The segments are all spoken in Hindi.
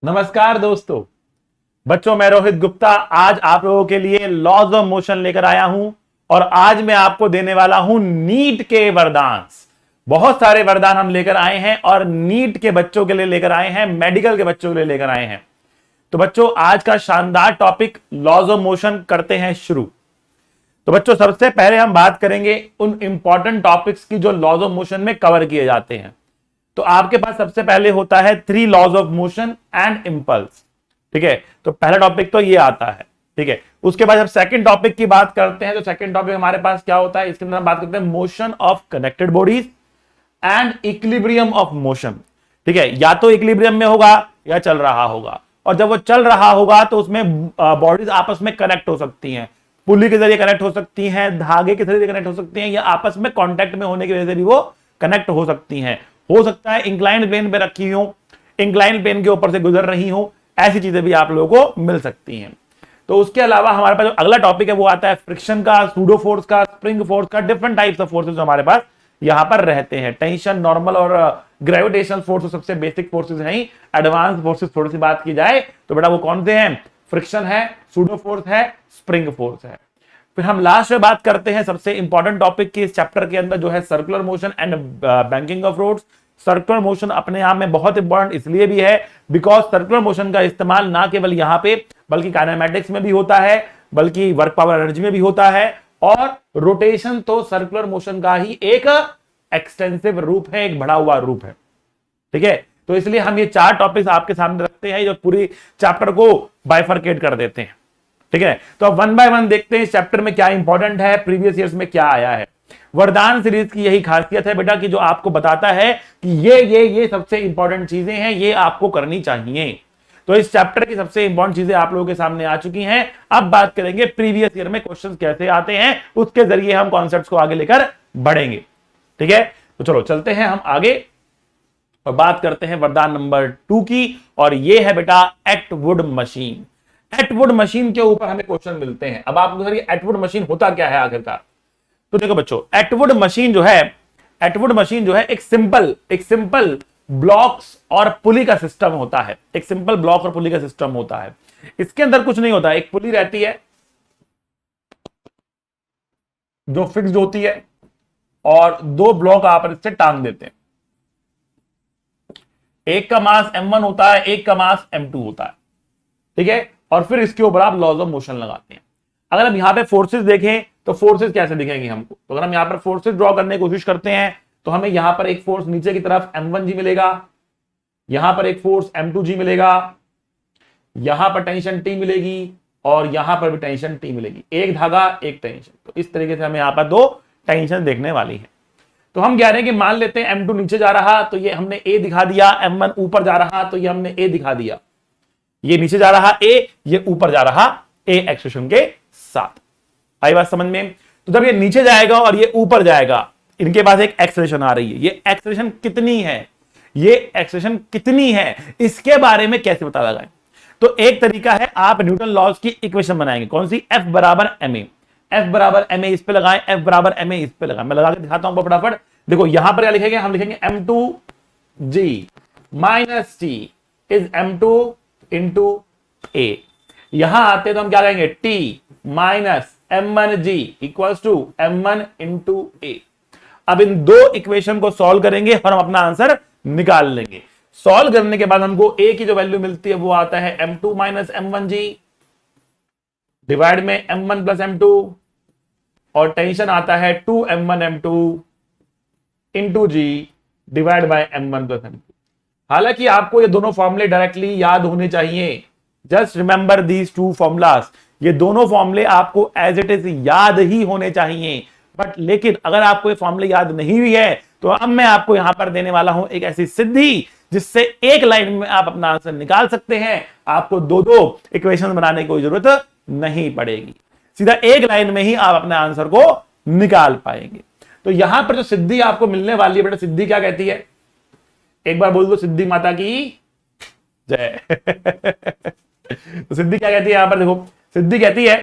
नमस्कार दोस्तों, बच्चों मैं रोहित गुप्ता आज आप लोगों के लिए लॉज ऑफ मोशन लेकर आया हूं और आज मैं आपको देने वाला हूं नीट के वरदान। बहुत सारे वरदान हम लेकर आए हैं और नीट के बच्चों के लिए लेकर आए हैं, मेडिकल के बच्चों के लिए लेकर आए हैं। तो बच्चों आज का शानदार टॉपिक लॉज ऑफ मोशन करते हैं शुरू। तो बच्चों सबसे पहले हम बात करेंगे उन इंपॉर्टेंट टॉपिक्स की जो लॉज ऑफ मोशन में कवर किए जाते हैं। तो आपके पास सबसे पहले होता है 3 laws of motion and impulse. ठीक है, तो पहला टॉपिक तो ये आता है। ठीक है, उसके बाद जब सेकंड टॉपिक की बात करते हैं तो सेकंड टॉपिक हमारे पास क्या होता है, इसके अंदर हम बात करते हैं motion of connected bodies and equilibrium of motion. ठीक है, या तो इक्विलिब्रियम में होगा या चल रहा होगा, और जब वो चल रहा होगा तो उसमें बॉडीज आपस में कनेक्ट हो सकती हैं, पुली के जरिए कनेक्ट हो सकती हैं, धागे के जरिए कनेक्ट हो सकती हैं, या आपस में कॉन्टैक्ट में होने की वजह से भी वो कनेक्ट हो सकती हैं। हो सकता है इंक्लाइंड प्लेन पे रखी हो, इंक्लाइंड प्लेन के ऊपर से गुजर रही हो, ऐसी चीजें भी आप लोगों को मिल सकती हैं। तो उसके अलावा हमारे पास जो अगला टॉपिक है वो आता है फ्रिक्शन का, सूडो फोर्स का, स्प्रिंग फोर्स का, डिफरेंट टाइप्स ऑफ फोर्सेस हमारे पास यहां पर रहते हैं। टेंशन, नॉर्मल और ग्रेविटेशनल फोर्स सबसे बेसिक फोर्सेस हैं। एडवांस फोर्सेस थोड़ी सी बात की जाए तो बेटा वो कौन से हैं? फ्रिक्शन है, सूडो फोर्स है, स्प्रिंग फोर्स है। फिर हम लास्ट में बात करते हैं सबसे इंपॉर्टेंट टॉपिक की इस चैप्टर के अंदर जो है circular motion and banking of roads. Circular motion अपने आप में बहुत इंपॉर्टेंट इसलिए भी है बिकॉज सर्कुलर मोशन का इस्तेमाल ना केवल यहां पे बल्कि काइनेमैटिक्स में भी होता है, बल्कि वर्क पावर एनर्जी में भी होता है, और रोटेशन तो सर्कुलर मोशन का ही एक एक्सटेंसिव रूप है, एक बढ़ा हुआ रूप है। ठीक है, तो इसलिए हम ये 4 टॉपिक्स आपके सामने रखते हैं जो पूरी चैप्टर को बाइफरकेट कर देते हैं। ठीक है, तो अब 1 बाय 1 देखते हैं इस चैप्टर में क्या इंपॉर्टेंट है, प्रीवियस ईयर्स में क्या आया है। वरदान सीरीज की यही खासियत है बेटा कि जो आपको बताता है कि ये सबसे इंपॉर्टेंट चीजें हैं, ये आपको करनी चाहिए। तो इस चैप्टर की सबसे इंपॉर्टेंट चीजें आप लोगों के सामने आ चुकी हैं। अब बात करेंगे प्रीवियस ईयर में क्वेश्चंस कैसे आते हैं, उसके जरिए हम कॉन्सेप्ट्स को आगे लेकर बढ़ेंगे। ठीक है, तो चलो चलते हैं हम आगे और बात करते हैं वरदान नंबर 2 की, और ये है बेटा एटवुड मशीन। एटवुड मशीन के ऊपर हमें क्वेश्चन मिलते हैं। अब आप एटवुड मशीन होता क्या है आखिरकार? तो देखो बच्चों, एटवुड मशीन जो है एक सिंपल ब्लॉक्स और पुली का सिस्टम होता है। एक सिंपल ब्लॉक और पुली का सिस्टम होता है। इसके अंदर कुछ नहीं होता, एक पुली रहती है जो फिक्स्ड होती है और 2 ब्लॉक आप इससे टांग देते हैं। एक का मास m1 होता है, एक का मास m2 होता है। ठीक है, और फिर इसके ऊपर आप लॉज ऑफ मोशन लगाते हैं। अगर हम यहां पे फोर्सेस देखें तो फोर्सेस कैसे दिखेंगे हमको? तो अगर हम यहां पर फोर्सेस ड्रॉ करने की कोशिश करते हैं तो हमें यहां पर एक फोर्स नीचे की तरफ m1g मिलेगा, यहां पर एक फोर्स m2g मिलेगा, यहां पर टेंशन T मिलेगी और यहां पर भी टेंशन T मिलेगी। एक धागा एक टेंशन। तो इस तरीके से हमें यहां पर 2 टेंशन देखने वाली है। तो हम कह रहे हैं कि मान लेते हैं m2 नीचे जा रहा तो ये हमने A दिखा दिया, m1 ऊपर जा रहा तो ये हमने A दिखा दिया। ये नीचे जा रहा A, ये ऊपर जा रहा A एक्सेलरेशन के साथ। आई बात समझ में? तो जब ये नीचे जाएगा और ये ऊपर जाएगा, इनके पास एक एक्सेलरेशन आ रही है। ये एक्सेलरेशन कितनी है, इसके बारे में कैसे पता लगाएं? तो एक तरीका है, आप न्यूटन लॉज की इक्वेशन बनाएंगे। कौन सी? F बराबर ma। F बराबर ma इस पे लगाएं, F बराबर ma इस पे लगाएं। मैं लगा के दिखाता हूं फटाफट। देखो यहां पर क्या लिखेंगे? हम लिखेंगे m2g minus t is m2 into a। यहां आते तो हम क्या कहेंगे? t minus m1g equals to m1 into a। अब इन 2 इक्वेशन को सॉल्व करेंगे और हम अपना आंसर निकाल लेंगे। सॉल्व करने के बाद हमको a की जो वैल्यू मिलती है वो आता है m2 माइनस m1g डिवाइड में m1 प्लस m2, और टेंशन आता है 2m1 m2 into g divide by m1 plus m2। हालांकि आपको ये दोनों फॉर्मूले डायरेक्टली याद होने चाहिए। Just remember these 2 formulas. ये दोनों फॉर्मूले आपको एज इट इज याद ही होने चाहिए। बट लेकिन अगर आपको ये फॉर्मूले याद नहीं हुई है तो अब मैं आपको यहां पर देने वाला हूं एक ऐसी सिद्धि जिससे एक लाइन में आप अपना आंसर निकाल सकते हैं। आपको 2 इक्वेशन बनाने की कोई जरूरत नहीं पड़ेगी, सीधा एक लाइन में ही आप अपने आंसर को निकाल पाएंगे। तो यहां पर जो सिद्धि आपको मिलने वाली है बेटा, सिद्धि क्या कहती है? एक बार बोल दो, सिद्धि माता की जय। तो सिद्धि क्या कहती है यहां पर? देखो सिद्धि कहती है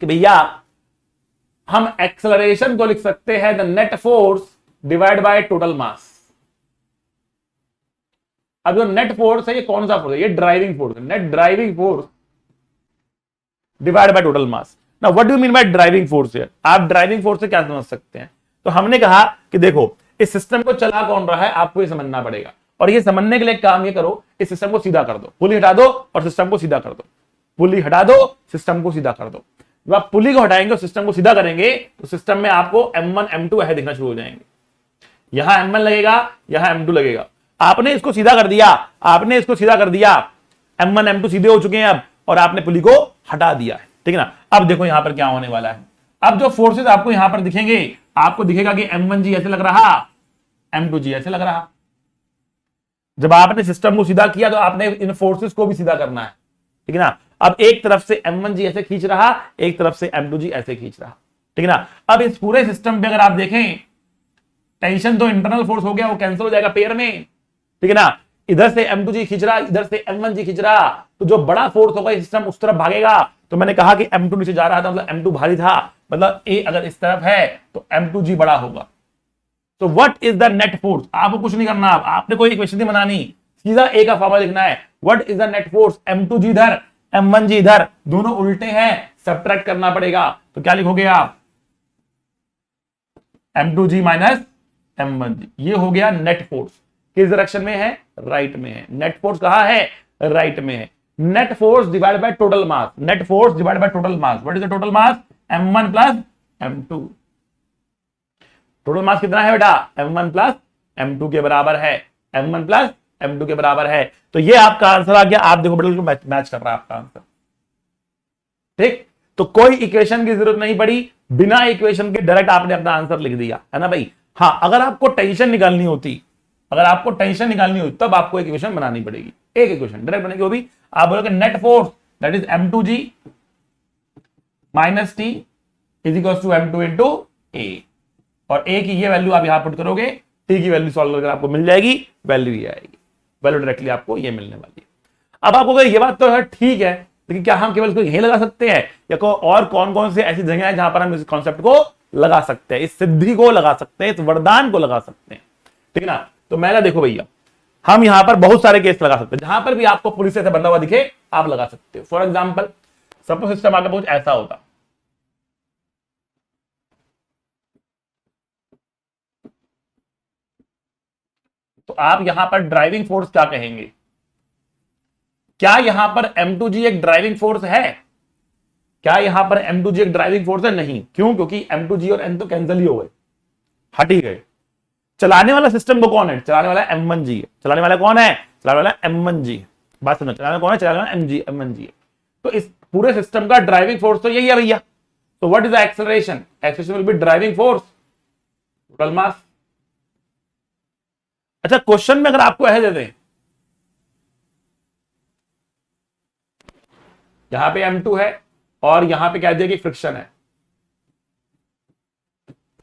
कि भैया हम एक्सेलरेशन को लिख सकते हैं the net force divide by total मास। अब जो नेट फोर्स है ये कौन सा फोर्स है? ये ड्राइविंग फोर्स है। Net driving force divide by total mass. Now what do you mean by driving force here? आप ड्राइविंग फोर्स से क्या समझ सकते हैं? तो हमने कहा कि देखो इस सिस्टम को चला कौन रहा है आपको ये समझना पड़ेगा, और ये समझने के लिए काम ये करो, इस सिस्टम को सीधा कर दो, पुली हटा दो और सिस्टम को सीधा कर दो, पुली हटा दो सिस्टम को सीधा कर दो। जब आप पुली को हटाएंगे और सिस्टम को सीधा करेंगे तो सिस्टम में आपको M1 M2 ऐसे दिखना शुरू हो जाएंगे। यहां M1 लगेगा, यहां M2 लगेगा। आपने इसको सीधा कर दिया, आपने इसको सीधा कर दिया, M1 M2 सीधे हो चुके हैं अब, और आपने पुली को हटा दिया है, ठीक है ना। अब देखो यहां पर क्या होने वाला है। अब जो फोर्सेस आपको यहां पर दिखेंगे, आपको दिखेगा कि M1G ऐसे लग रहा, M2G ऐसे लग रहा। जब आपने सिस्टम को सीधा किया तो आपने इन फोर्सेस को भी सीधा करना है, ठीक है ना। अब एक तरफ से M1G ऐसे खींच रहा, एक तरफ से M2G ऐसे खींच रहा, ठीक है ना। अब इस पूरे सिस्टम पे अगर आप देखें, टेंशन तो इंटरनल फोर्स हो गया, वो कैंसिल हो जाएगा पेयर में, ठीक है ना। इधर से M2G खींच रहा, इधर से M1G खींच रहा, तो जो बड़ा फोर्स होगा सिस्टम उस तरफ भागेगा। तो मैंने कहा कि M2 नीचे जा रहा था मतलब M2 भारी था, मतलब A अगर इस तरफ है तो M2G बड़ा होगा। तो what is the net force? आपको कुछ नहीं करना, आपने कोई इक्वेशन नहीं बनानी, सीधा A का फॉर्मूला लिखना है। What is the net force? M2G इधर, M1G इधर, दोनों उल्टे हैं, सब्ट्रैक्ट करना पड़ेगा। तो क्या लिखोगे आप? M2G माइनस M1G, ये हो गया नेट फोर्स। किस डायरेक्शन में है? राइट में है। नेट फोर्स कहां है? राइट में है। Net force divide by total mass, net force divide by total mass. What is the total mass? M1 plus M2। Total mass कितना है बेटा? M1 प्लस M2 के बराबर है, M1 प्लस M2 के बराबर है। तो ये आपका आंसर आ गया। आप देखो बिल्कुल मैच कर रहा है आपका आंसर, ठीक। तो कोई इक्वेशन की जरूरत नहीं पड़ी, बिना इक्वेशन के डायरेक्ट आपने अपना आंसर लिख दिया, है ना भाई। हाँ, अगर आपको टेंशन निकालनी होती, अगर आपको टेंशन निकालनी होती तब आपको एक इक्वेशन बनानी पड़ेगी, एक इक्वेशन डायरेक्ट बनेगी। वो भी आप बोलोगे net force that is M2G minus T is equal to M2 into A, और A की ये वैल्यू आप यहां पुट करोगे, T की वैल्यू सॉल्व करके आपको मिल जाएगी, वैल्यू ये आएगी, वैल्यू डायरेक्टली आपको ये मिलने वाली है। अब आपको ये बात तो है ठीक है, लेकिन क्या हम केवल इसको यही लगा सकते हैं, या को और कौन कौन से ऐसी जगह है जहां पर हम इस कॉन्सेप्ट को लगा सकते हैं, इस सिद्धि को लगा सकते हैं, इस वरदान को लगा सकते हैं, ठीक है ना। तो मैंने देखो भैया, हम यहां पर बहुत सारे केस लगा सकते हैं, जहां पर भी आपको पुलिस से बंधा हुआ दिखे आप लगा सकते हो। फॉर एग्जाम्पल, सपोज सिस्टम आगे कुछ ऐसा होता, तो आप यहां पर ड्राइविंग फोर्स क्या कहेंगे? क्या यहां पर M2G एक ड्राइविंग फोर्स है? क्या यहां पर M2G एक ड्राइविंग फोर्स है? नहीं। क्यों? क्योंकि M2G और N तो कैंसिल ही हो गए, हट ही गए। चलाने वाला सिस्टम को कौन है? चलाने वाला M1G है। चलाने वाला कौन है? चलाने वाला M1G। बात सुनो, चलाने कौन है? चलाने वाला M1G है। तो इस पूरे सिस्टम का ड्राइविंग फोर्स तो यही है भैया। तो what is the acceleration? Acceleration will be driving force total mass. अच्छा, क्वेश्चन में अगर आपको ऐसे दे दें, यहां पे M2 है और यहां पे कह दिया कि फ्रिक्शन है,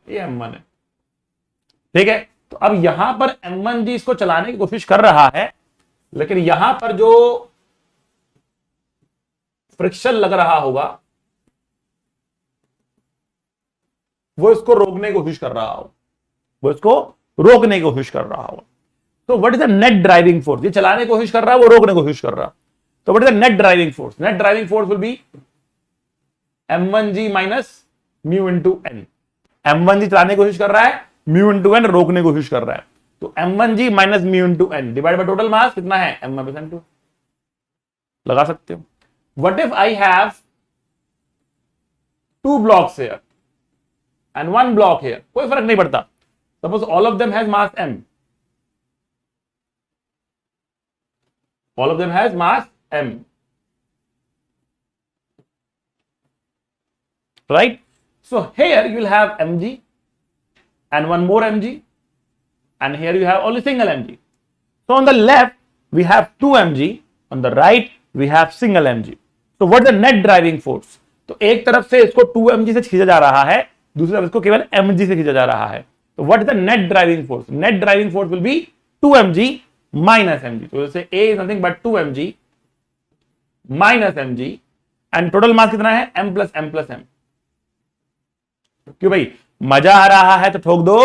ये M1 है, ठीक है। तो अब यहां पर M1G इसको चलाने की कोशिश कर रहा है, लेकिन यहां पर जो फ्रिक्शन लग रहा होगा वो इसको रोकने की कोशिश कर रहा होगा, वो इसको रोकने की कोशिश कर रहा होगा। तो what is the net driving force? ये चलाने की कोशिश कर रहा है, वो रोकने की कोशिश कर रहा है। तो what is the net driving force? Net driving force will be M1G minus mu into N. M1G चलाने की कोशिश कर रहा है, म्यू इंटू एन रोकने की कोशिश कर रहा है। तो M1G minus mu into N divide by total mass कितना है? M1 प्लस M2 लगा सकते हो। What if I have 2 blocks here and 1 block here? कोई फर्क नहीं पड़ता। Suppose all of them has mass M, all of them has mass M, right? So here you will have mg and one more mg, and here you have only single mg. So on the left we have 2 mg, on the right we have single mg. So what is the net driving force? तो एक तरफ से इसको 2 mg से खींचा जा रहा है, दूसरी तरफ इसको केवल mg से खींचा जा रहा है। तो what is the net driving force? Net driving force will be 2 mg minus mg. तो जैसे A is nothing but 2 mg minus mg, and total mass कितना है? M plus M plus M. क्यों भाई? मजा आ रहा है तो ठोक दो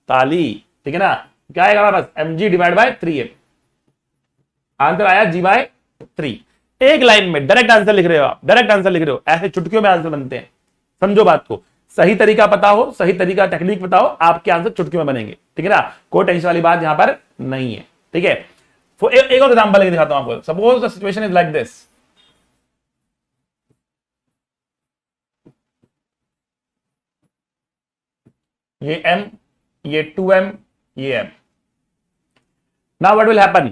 ताली, ठीक है ना। क्या आएगा बस? mg divide by 3m, answer आया G/3। एक लाइन में डायरेक्ट आंसर लिख रहे हो आप, डायरेक्ट आंसर लिख रहे हो, ऐसे चुटकियों में आंसर बनते हैं। समझो बात को, सही तरीका पता हो, सही तरीका टेक्निक पता हो, आपके आंसर चुटकियों में बनेंगे। ठीक है ना, कोई टेंशन वाली बात यहां पर नहीं है। ठीक है, एक और एग्जांपल लेके दिखाता हूं आपको। Suppose the situation is like this, ये m, ये 2m, ये m। Now what will happen,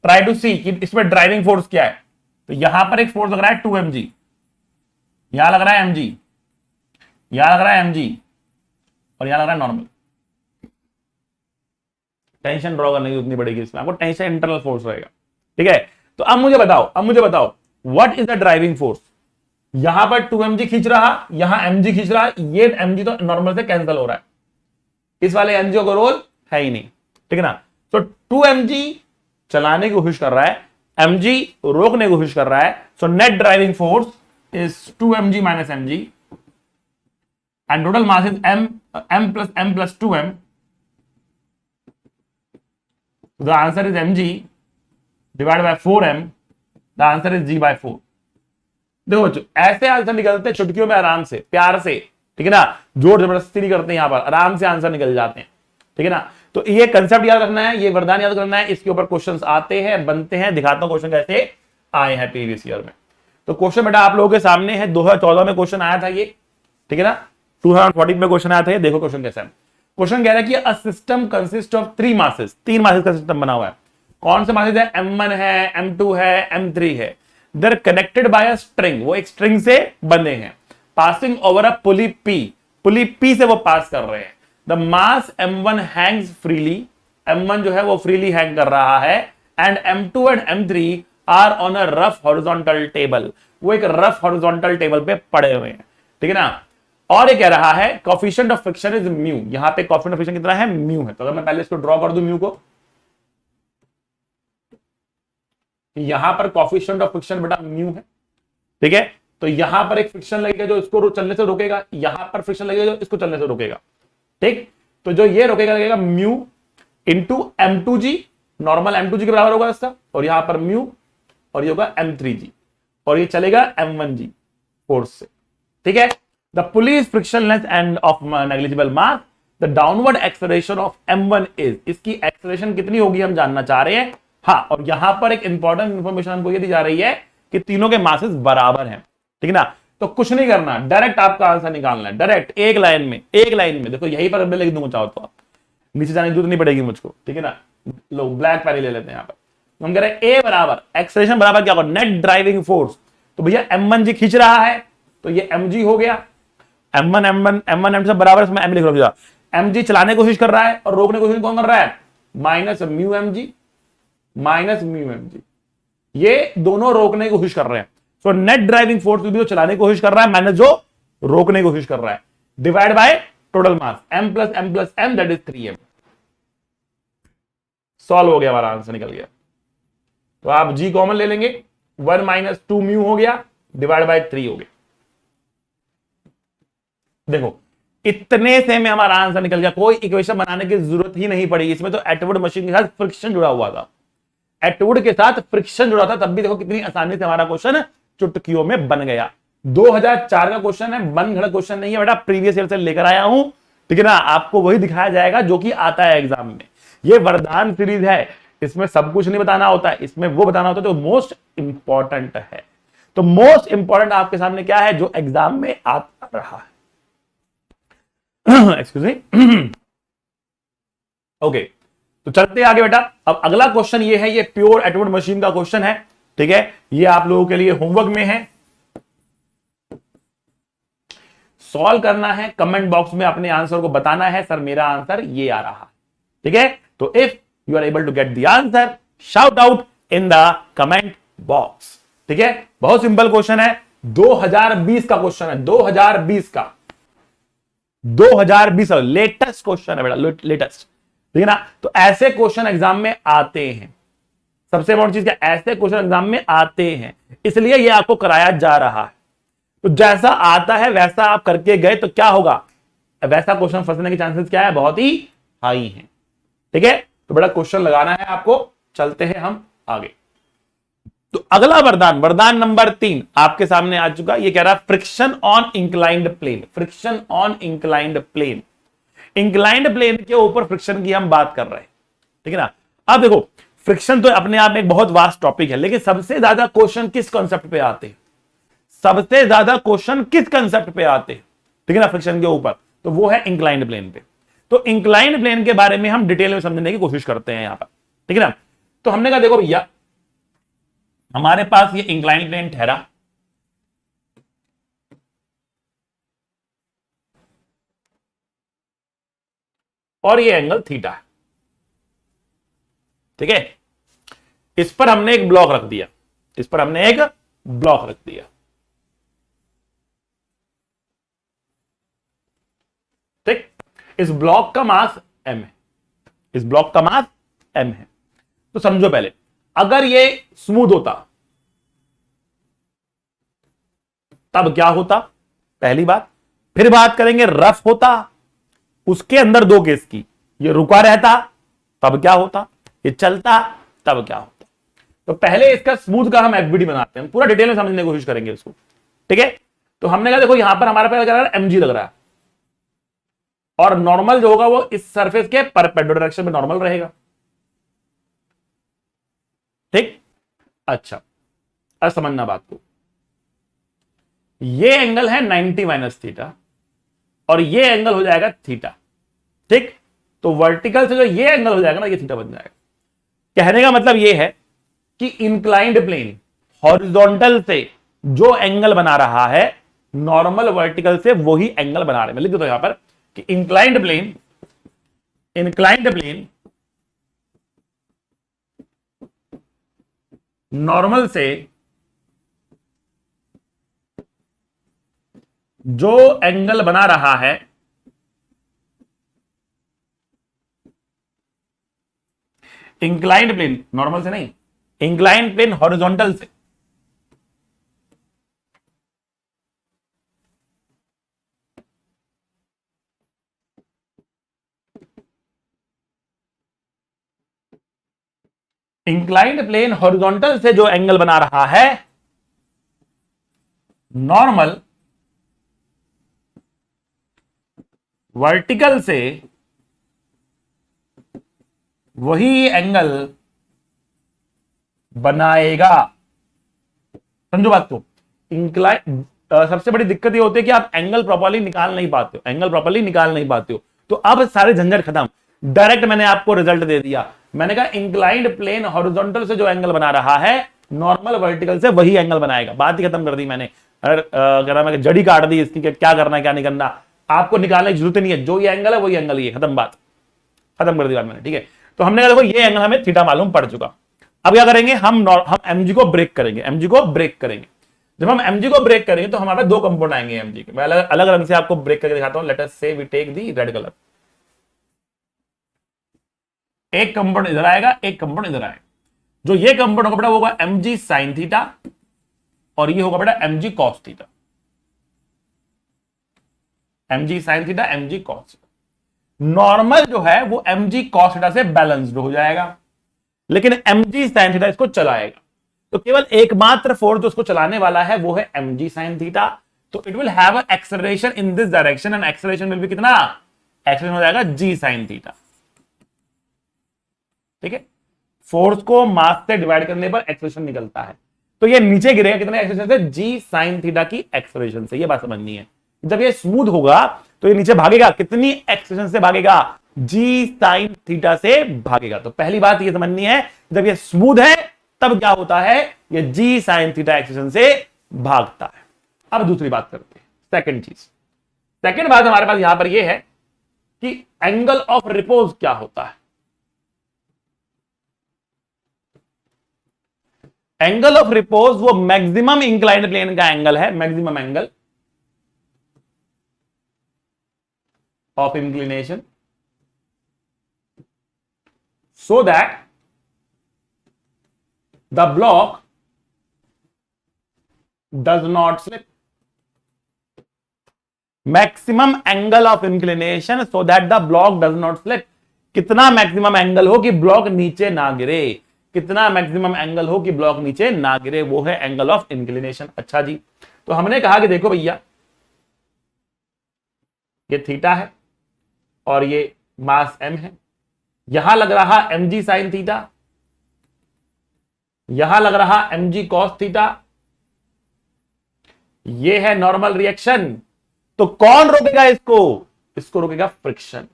try to see कि इसमें ड्राइविंग फोर्स क्या है। तो यहां पर एक फोर्स लग रहा है 2mg, यहां लग रहा है mg, यहां लग रहा है mg, और यहां लग रहा है नॉर्मल। टेंशन ड्रॉ करने की उतनी पड़ेगी इसमें, आपको टेंशन इंटरनल फोर्स रहेगा। ठीक है, तो अब मुझे बताओ what is the driving force. यहां पर 2mg खींच रहा, यहां mg खींच रहा, ये mg तो नॉर्मल से कैंसिल हो रहा है, इस वाले mg का रोल है ही नहीं। ठीक है ना, तो 2mg चलाने की कोशिश कर रहा है, mg रोकने की कोशिश कर रहा है। So net driving force is 2mg minus mg and total mass is m plus 2m। The answer is mg divide by 4m, the answer is G/4। देखो बच्चों, ऐसे आंसर निकलते हैं चुटकियों में, आराम से, प्यार से। ठीक है ना, जोर जबरदस्ती नहीं करते, यहां पर आराम से आंसर निकल जाते हैं। ठीक है ना, तो ये कंसेप्ट याद रखना है, ये वरदान याद करना है, इसके ऊपर क्वेश्चंस आते हैं, बनते हैं। दिखाता हूं क्वेश्चन कैसे आए हैं प्रीवियस ईयर में। तो क्वेश्चन बेटा आप लोगों के सामने है, 2014 में क्वेश्चन आया था ये। ठीक है ना, 2014 में क्वेश्चन आया था ये। देखो क्वेश्चन कैसा है। क्वेश्चन कह रहा है कि a system consist of 3 masses, 3 masses का सिस्टम बना हुआ है। कौन से मासेस है, m1 है, m2 है, m3 है। They're connected by a string, वो एक स्ट्रिंग से बंधे हैं। Passing over a pulley P, pulley P से वो पास कर रहे हैं। The mass m1 Hanks freely, m1 जो है वो फ्रीली हैंग कर रहा है। And m2 and m3 are on a rough horizontal table, वो एक रफ हॉरिजॉन्टल टेबल पे पड़े हुए हैं। ठीक है ना, और ये कह रहा है coefficient of friction is mu, यहां पे कोफिशिएंट ऑफ फ्रिक्शन कितना है, म्यू है। तो अगर मैं पहले इसको ड्रॉ कर दूं म्यू को, यहां पर कोफिशिएंट ऑफ फ्रिक्शन बेटा म्यू है। ठीक है, तो यहां पर एक फ्रिक्शन लगेगा जो इसको चलने से रोकेगा, यहां पर फ्रिक्शन लगेगा जो इसको चलने से रोकेगा। ठीक, तो जो ये रोकेगा लगेगा mu into m2g, normal m2g के बराबर होगा इसका, और यहां पर म्यू, और ये होगा m3g, और ये चलेगा m1g फोर्स से। ठीक है, the pulley is frictionless end of negligible mass, the downward acceleration of m1 is, इसकी एक्सेलरेशन कितनी होगी हम जानना चाह रहे हैं। हाँ, और यहां पर एक इंपॉर्टेंट इंफॉर्मेशन हमको ये दी जा रही है कि तीनों के मासेस बराबर हैं। ठीक है ना, तो कुछ नहीं करना, डायरेक्ट आपका आंसर निकालना है, डायरेक्ट एक लाइन में, एक लाइन में। देखो यही पर मैं लिख दूंगा, चाहो तो आप नीचे जाने की जरूरत नहीं पड़ेगी मुझको। ठीक है ना, लो ब्लैक पैरी ले लेते हैं यहां पर। हम कह रहे हैं ए बराबर एक्सेलरेशन बराबर क्या होगा, नेट ड्राइविंग फोर्स। तो भैया m1g खींच रहा है, तो ये mg हो गया। m1 सब बराबर, इसमें m लिख रहा हूं। mg चलाने की कोशिश कर रहा है और रोकने की कोशिश कौन कर रहा है, minus mu mg, minus mu mg, ये दोनों रोकने की कोशिश कर रहे हैं। सो नेट ड्राइविंग फोर्स भी जो चलाने की कोशिश कर रहा है, माइनस जो रोकने की कोशिश कर रहा है, divide by total mass m plus m that is 3m। Solve हो गया, हमारा आंसर निकल गया। तो आप g कॉमन ले लेंगे, 1 माइनस 2 म्यू हो गया, डिवाइड बाय 3 हो गया। देखो इतने से में हमारा आंसर निकल गया, कोई इक्वेशन बनाने की जरूरत ही नहीं पड़ी। इसमें तो एटवुड मशीन के साथ फ्रिक्शन जुड़ा हुआ था, एटवुड के साथ फ्रिक्शन जुड़ा था, तब भी देखो कितनी आसानी से हमारा क्वेश्चन चुटकियों में बन गया। 2004 का क्वेश्चन है, बनगढ़ क्वेश्चन नहीं है बेटा, प्रीवियस ईयर से लेकर आया हूं। ठीक है ना, आपको वही दिखाया जाएगा जो कि आता है एग्जाम में। ये वरदान सीरीज है, इसमें सब कुछ नहीं बताना होता है, इसमें वो बताना होता है जो मोस्ट इंपॉर्टेंट है। तो मोस्ट इंपॉर्टेंट आपके सामने क्या है, जो एग्जाम में आता रहा है। Excuse me. ओके, तो चलते आगे बेटा। अब अगला क्वेश्चन ये है, ये प्योर एटवुड मशीन का क्वेश्चन है। ठीक है, ये आप लोगों के लिए होमवर्क में है, सॉल्व करना है, कमेंट बॉक्स में अपने आंसर को बताना है, सर मेरा आंसर ये आ रहा है। ठीक है, तो if you are able to get the answer, shout out in the comment box. ठीक है, बहुत सिंपल क्वेश्चन है, 2020 का क्वेश्चन है, 2020 का, 2020 लेटेस्ट क्वेश्चन है बेटा, लेटेस्ट। ठीक है ना, तो ऐसे क्वेश्चन एग्जाम में आते हैं, सबसे इंपॉर्टेंट चीज क्या, ऐसे क्वेश्चन एग्जाम में आते हैं, इसलिए ये आपको कराया जा रहा है। तो जैसा आता है वैसा आप करके गए तो क्या होगा, वैसा क्वेश्चन फंसने के चांसेस क्या है, बहुत ही हाई हैं। ठीक है, तो बड़ा क्वेश्चन लगाना है आपको। चलते हैं हम आगे। तो अगला वरदान, वरदान नंबर 3 आपके सामने आ चुका। ये कह रहा है friction on inclined plane, friction on inclined plane. Inclined plane के ऊपर फ्रिक्शन की हम बात कर रहे हैं, ठीक है ना। अब देखो, फ्रिक्शन तो अपने आप में एक बहुत वास्ट टॉपिक है, लेकिन सबसे ज्यादा क्वेश्चन किस कॉन्सेप्ट पे आते हैं, सबसे ज्यादा क्वेश्चन किस कंसेप्ट पे आते हैं, ठीक है ना, फ्रिक्शन के ऊपर, तो वो है इंक्लाइंड प्लेन पे। तो इंक्लाइंड प्लेन के बारे में हम डिटेल में समझने की कोशिश करते हैं यहां पर, ठीक है ना। तो हमने कहा देखो भैया, हमारे पास ये इंक्लाइंड प्लेन ठहरा, और ये एंगल थीटा है, ठीक है। इस पर हमने एक ब्लॉक रख दिया, इस पर हमने एक ब्लॉक रख दिया, ठीक। इस ब्लॉक का मास m है, इस ब्लॉक का मास m है। तो समझो पहले, अगर ये स्मूथ होता तब क्या होता, पहली बात। फिर बात करेंगे रफ होता, उसके अंदर दो केस की, ये रुका रहता तब क्या होता, ये चलता तब क्या होता। तो पहले इसका स्मूथ का हम एफबीडी बनाते हैं, पूरा डिटेल में समझने की कोशिश करेंगे इसको, ठीक है। तो हमने कहा देखो यहां पर हमारे पास mg लग रहा है, और नॉर्मल जो होगा वो इस सरफेस के परपेंडिकुलर डायरेक्शन में नॉर्मल रहेगा, ठीक। अच्छा, अब समझना बात को, ये एंगल है 90 माइनस थीटा, और ये एंगल हो जाएगा थीटा, ठीक। तो वर्टिकल से जो ये एंगल हो जाएगा ना, ये थीटा बन जाएगा। कहने का मतलब ये है कि इंक्लाइंड प्लेन हॉरिजॉन्टल से जो एंगल बना रहा है, नॉर्मल वर्टिकल से वही एंगल बना रहे हैं। मैं लिख देता हूं यहां पर कि इंक्लाइंड प्लेन नॉर्मल से जो एंगल बना रहा है, इंक्लाइंड प्लेन नॉर्मल से नहीं, इंक्लाइंड प्लेन हॉरिजॉन्टल से इंक्लाइंड प्लेन हॉरिजॉन्टल से जो एंगल बना रहा है, नॉर्मल वर्टिकल से वही एंगल बनाएगा। समझो बात को, इंक्लाइन सबसे बड़ी दिक्कत ये होती है कि आप एंगल प्रॉपर्ली निकाल नहीं पाते हो, एंगल प्रॉपर्ली निकाल नहीं पाते हो। तो अब सारे झंझट खत्म, डायरेक्ट मैंने आपको रिजल्ट दे दिया। मैंने कहा इंक्लाइंड प्लेन हॉरिजॉन्टल से जो एंगल बना रहा है, नॉर्मल वर्टिकल से वही एंगल बनाएगा। बात ही खत्म कर दी मैंने। अगर मैं जड़ी काट दी इसकी, क्या करना है क्या नहीं करना, आपको निकालने की जरूरत नहीं है, जो ये एंगल है वही एंगल ही है, खत्म बात, खत्म कर दी बात मैंने, ठीक है। तो हमने कहा देखो ये एंगल हमें थीटा मालूम पड़ चुका। अब क्या करेंगे, हम mg को ब्रेक करेंगे, mg को ब्रेक करेंगे। जब हम mg को ब्रेक करेंगे तो हमारे पास दो कंपाउंड आएंगे mg के। मैं अलग अलग रंग से आपको ब्रेक करके दिखाता हूं। Let us say we take the red colour. एक कंपाउंड इधर आएगा, एक कंपाउंड इधर आएगा। जो ये कंपाउंड होगा बेटा वो होगा mg sin थीटा, और ये होगा बेटा mg cos theta, mg sin theta, mg cos theta. Normal जो है वो mg cos थीटा से बैलेंस्ड हो जाएगा, लेकिन mg sin थीटा इसको चलाएगा। तो केवल एकमात्र फोर्स जो उसको चलाने वाला है वो है mg sin थीटा। तो it will have a acceleration in this direction, and acceleration will be कितना, एक्सेलरेशन हो जाएगा g sin थीटा, ठीक है। फोर्स को मास से डिवाइड करने पर एक्सेलरेशन निकलता है। तो ये नीचे गिरेगा कितने एक्सेलरेशन से, g sin थीटा की एक्सेलरेशन से। ये बात समझनी है। जब ये स्मूथ होगा तो ये नीचे भागेगा, कितनी एक्सेलरेशन से भागेगा, g sin थीटा से भागेगा। तो पहली बात ये समझनी है, जब ये स्मूथ है तब क्या होता है, ये g sin थीटा एक्सेलरेशन से भागता है। अब दूसरी बात करते हैं, सेकंड चीज। सेकंड बात हमारे पास यहां पर ये है कि एंगल ऑफ रिपोज क्या होता है। एंगल ऑफ रिपोज वो मैक्सिमम इंक्लाइंड प्लेन का एंगल है, maximum angle of inclination, so that the block does not slip. Maximum angle of inclination so that the block does not slip. कितना मैक्सिमम एंगल हो कि ब्लॉक नीचे ना गिरे। कितना मैक्सिमम एंगल हो कि ब्लॉक नीचे ना गिरे, वो है एंगल ऑफ इंक्लिनेशन। अच्छा जी, तो हमने कहा कि देखो भैया, ये थीटा है और ये मास m है, यहां लग रहा mg साइन थीटा, यहां लग रहा mg कॉस थीटा, ये है नॉर्मल रिएक्शन। तो कौन रोकेगा इसको? इसको रोकेगा फ्रिक्शन।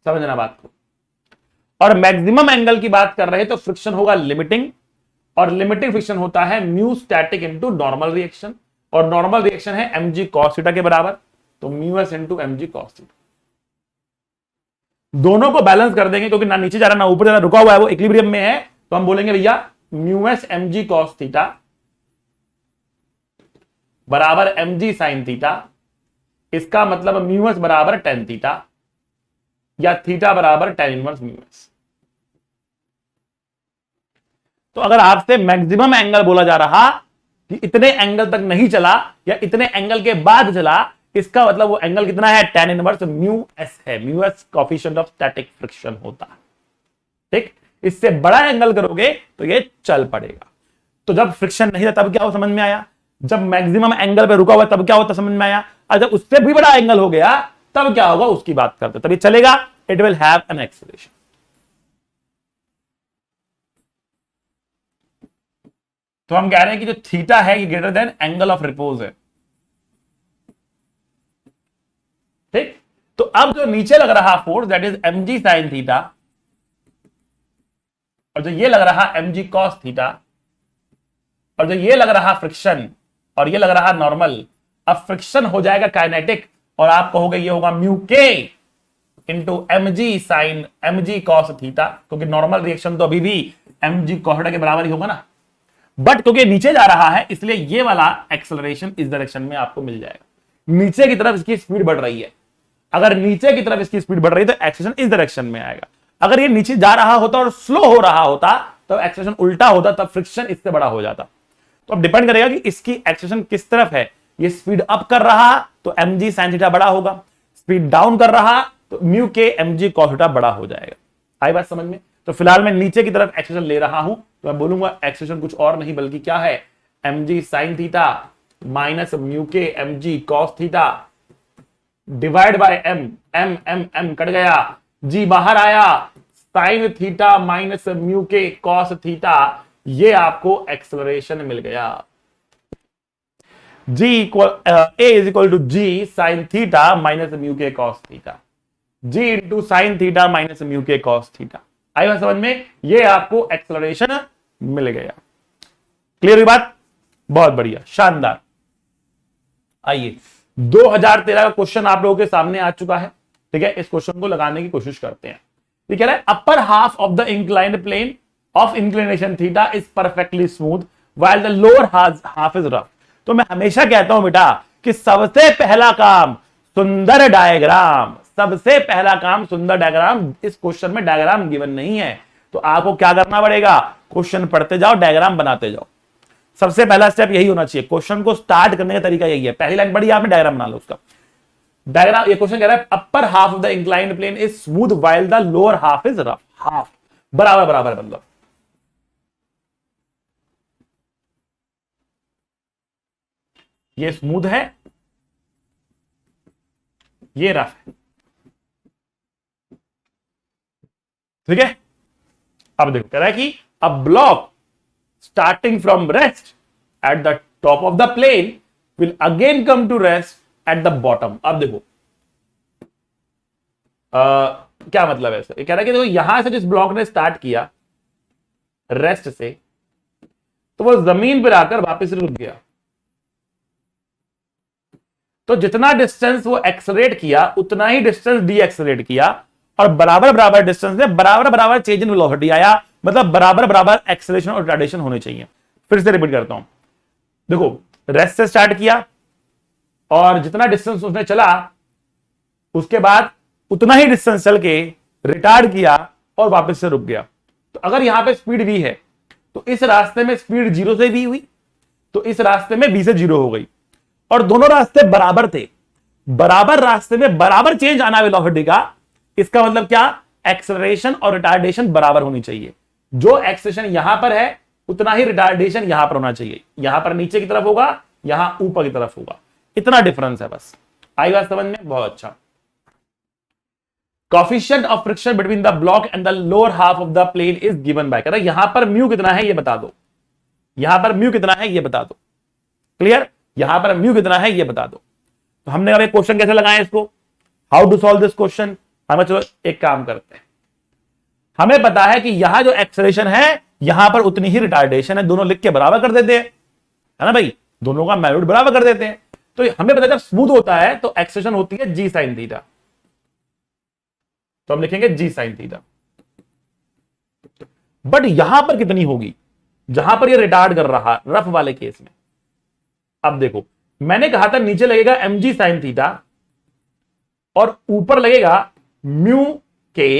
समझना बात को। और मैक्सिमम एंगल की बात कर रहे हैं तो फ्रिक्शन होगा लिमिटिंग, और लिमिटिंग फ्रिक्शन होता है mu static into normal reaction, और नॉर्मल रिएक्शन है mg cos थीटा के बराबर, तो mu S into mg cos theta. दोनों को बैलेंस कर देंगे क्योंकि ना नीचे जा रहा ना ऊपर जा रहा, रुका हुआ है, वो इक्विलिब्रियम में है, तो हम बोलेंगे भैया mu S mg cos theta बराबर mg sin थीटा। इसका मतलब म्यू एस बराबर tan थीटा, या थीटा बराबर tan इनवर्स म्यू एस। तो अगर आपसे मैक्सिमम एंगल बोला जा रहा कि इतने एंगल तक नहीं चला या इतने एंगल के बाद चला, इसका मतलब वो एंगल कितना है? tan इनवर्स म्यू एस है। Mu S coefficient of static friction होता है। ठीक, इससे बड़ा एंगल करोगे तो ये चल पड़ेगा। तो जब फ्रिक्शन नहीं था तब क्या हो, समझ में आया? जब मैक्सिमम एंगल पे रुका हुआ तब क्या होता, समझ में आया? और जब उससे भी बड़ा एंगल हो गया तब क्या होगा, उसकी बात करते, तभी चलेगा। It will have an acceleration. तो हम कह रहे हैं कि जो थीटा है ये greater than angle of repose है। ठीक, तो अब जो नीचे लग रहा force that is mg sin theta, और जो ये लग रहा mg cos थीटा, और जो ये लग रहा फ्रिक्शन, और ये लग रहा नॉर्मल, अब फ्रिक्शन हो जाएगा काइनेटिक, और आप कहोगे ये होगा mu k into mg sine mg cos theta, क्योंकि नॉर्मल रिएक्शन तो अभी भी mg cos थीटा के बराबर ही होगा ना। बट क्योंकि नीचे जा रहा है इसलिए ये वाला एक्सेलरेशन इस डायरेक्शन में आपको मिल जाएगा। नीचे की तरफ इसकी स्पीड बढ़ रही है, अगर नीचे की तरफ इसकी स्पीड बढ़ रही है तो एक्सेलरेशन इस डायरेक्शन में आएगा। अगर ये नीचे जा रहा होता और स्लो हो रहा होता तो एक्सेलरेशन उल्टा होता, तब फ्रिक्शन इससे बड़ा हो जाता। तो अब डिपेंड करेगा कि इसकी एक्सेलरेशन किस तरफ है। ये स्पीड अप कर रहा तो mg sin थीटा बड़ा होगा, स्पीड डाउन कर रहा तो mu k mg cos theta बड़ा हो जाएगा। आई बात समझ में? तो फिलहाल मैं नीचे की तरफ एक्सेलरेशन ले रहा हूं तो मैं बोलूंगा एक्सेलरेशन कुछ और नहीं बल्कि क्या है, mg sin theta minus mu k mg cos theta divide by m cut गया, g बाहर आया, sin theta minus mu k cos theta, ये आपको एक्सेलरेशन मिल गया। a is equal to g sin theta minus mu k cos theta, g into sine theta minus mu k cos theta. आई बात समझ में? ये आपको एक्सेलरेशन मिल गया। क्लियर हुई बात? बहुत बढ़िया, शानदार। आइए 2013 का क्वेश्चन आप लोगों के सामने आ चुका है। ठीक है, इस क्वेश्चन को लगाने की कोशिश करते हैं। ये कह रहा है upper half of the inclined plane of inclination theta is perfectly smooth while the lower half is rough. तो मैं हमेशा कहता हूं बेटा कि सबसे पहला काम सुंदर डायग्राम, सबसे पहला काम सुंदर डायग्राम। इस क्वेश्चन में डायग्राम गिवन नहीं है तो आपको क्या करना पड़ेगा, क्वेश्चन पढ़ते जाओ, डायग्राम बनाते जाओ। सबसे पहला स्टेप यही होना चाहिए। क्वेश्चन को स्टार्ट करने का तरीका यही है, पहली लाइन पढ़ी आपने, डायग्राम बना लो उसका। डायग्राम, ये क्वेश्चन कह रहा है upper half of the inclined plane is smooth while the lower half is rough. Half बराबर बराबर, मतलब ये स्मूथ है, ये रफ है। ठीक है, अब देखो कह रहा है कि a block starting from rest at the top of the plane will again come to rest at the bottom. अब देखो क्या मतलब है इसका? ये कह रहा है कि देखो यहां से जिस ब्लॉक ने स्टार्ट किया रेस्ट से, तो वो जमीन पर आकर वापस रुक गया। तो जितना डिस्टेंस वो एक्सेलरेट किया उतना ही डिस्टेंस डी एक्सेलरेट किया, और बराबर बराबर डिस्टेंस में बराबर बराबर चेंज इन वेलोसिटी आया, मतलब बराबर बराबर एक्सेलरेशन और रिटार्डेशन होने चाहिए। फिर से रिपीट करता हूं, देखो रेस्ट से स्टार्ट किया और जितना डिस्टेंस उसने चला उसके बाद उतना ही डिस्टेंस चल के रिटार्ड किया और वापस से रुक गया। तो अगर यहां पे स्पीड v है तो इस रास्ते में स्पीड 0 से v हुई, तो इस रास्ते में v से 0 हो गई, और दोनों रास्ते बराबर थे। बराबर रास्ते में बराबर चेंज आना वेलोसिटी का, इसका मतलब क्या, एक्सेलरेशन और रिटार्डेशन बराबर होनी चाहिए। जो एक्सेलेरेशन यहां पर है उतना ही रिटार्डेशन यहां पर होना चाहिए। यहां पर नीचे की तरफ होगा, यहां ऊपर की तरफ होगा, इतना डिफरेंस है बस। आई बात समझ में? बहुत अच्छा। Coefficient of friction between the block and the lower half of the plane is given by, कहता है यहां पर म्यू कितना है ये बता दो, यहां पर म्यू कितना है ये बता दो। क्लियर? यहां पर म्यू कितना है ये बता दो। तो हमने अब एक क्वेश्चन कैसे लगाए इसको, how to solve this question. हमें चलो एक काम करते हैं, हमें पता है कि यहां जो एक्सेलरेशन है यहां पर उतनी ही रिटार्डेशन है, दोनों लिख के बराबर कर देते हैं, है ना भाई, दोनों का मैग्नीट्यूड बराबर कर देते हैं। तो हमें पता है जब स्मूथ होता है तो एक्सेलरेशन होती है जी साइन थीटा, तो हम लिखेंगे जी साइन थीटा। बट यहां पर कितनी होगी जहां पर ये रिटार्ड कर रहा रफ वाले केस में। अब देखो मैंने कहा था नीचे लगेगा एम जी साइन थीटा और ऊपर लगेगा mu k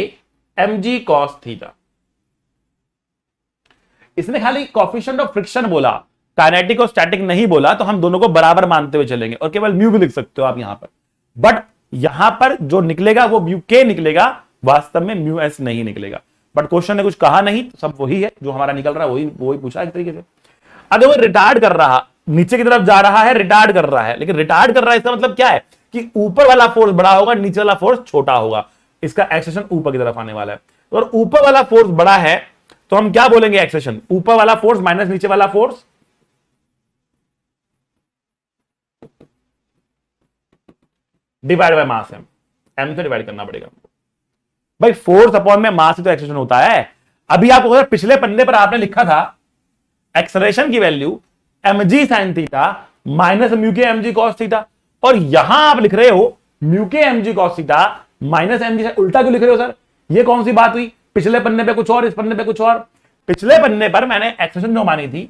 M G cos theta. इसने खाली कोएफिशिएंट ऑफ फ्रिक्शन बोला, काइनेटिक और स्टैटिक नहीं बोला, तो हम दोनों को बराबर मानते हुए चलेंगे और केवल म्यू भी लिख सकते हो आप यहां पर। बट यहां पर जो निकलेगा वो म्यू के निकलेगा, वास्तव में म्यू एस नहीं निकलेगा। बट क्वेश्चन ने कुछ कहा नहीं, तो सब वही है जो हमारा निकल रहा है, वही पूछा एक तरीके से। अगर वो रिटार्ड कर रहा, नीचे की तरफ जा रहा है, रिटार्ड कर रहा है, लेकिन रिटार्ड कर रहा है इसका मतलब क्या है कि ऊपर वाला फोर्स बड़ा होगा, नीचे वाला फोर्स छोटा होगा, इसका एक्सेलेरेशन ऊपर की तरफ आने वाला है। और ऊपर वाला फोर्स बड़ा है तो हम क्या बोलेंगे, एक्सेलेरेशन ऊपर वाला फोर्स माइनस नीचे वाला force, divide by mass M से डिवाइड करना पड़ेगा भाई। फोर्स अपॉन में मास ही तो एक्सेलेरेशन होता है। अभी आपको अगर पिछले पन्ने पर आपने लिखा था एक्सेलरेशन की value M G sine theta minus mu k M G cos theta, और यहां आप लिख रहे हो mu k M G cos theta minus M G, उल्टा क्यों लिख रहे हो सर? ये कौन सी बात हुई? पिछले पन्ने पे कुछ और, इस पन्ने पे कुछ और। पिछले पन्ने पर मैंने एक्सेलरेशन जो मानी थी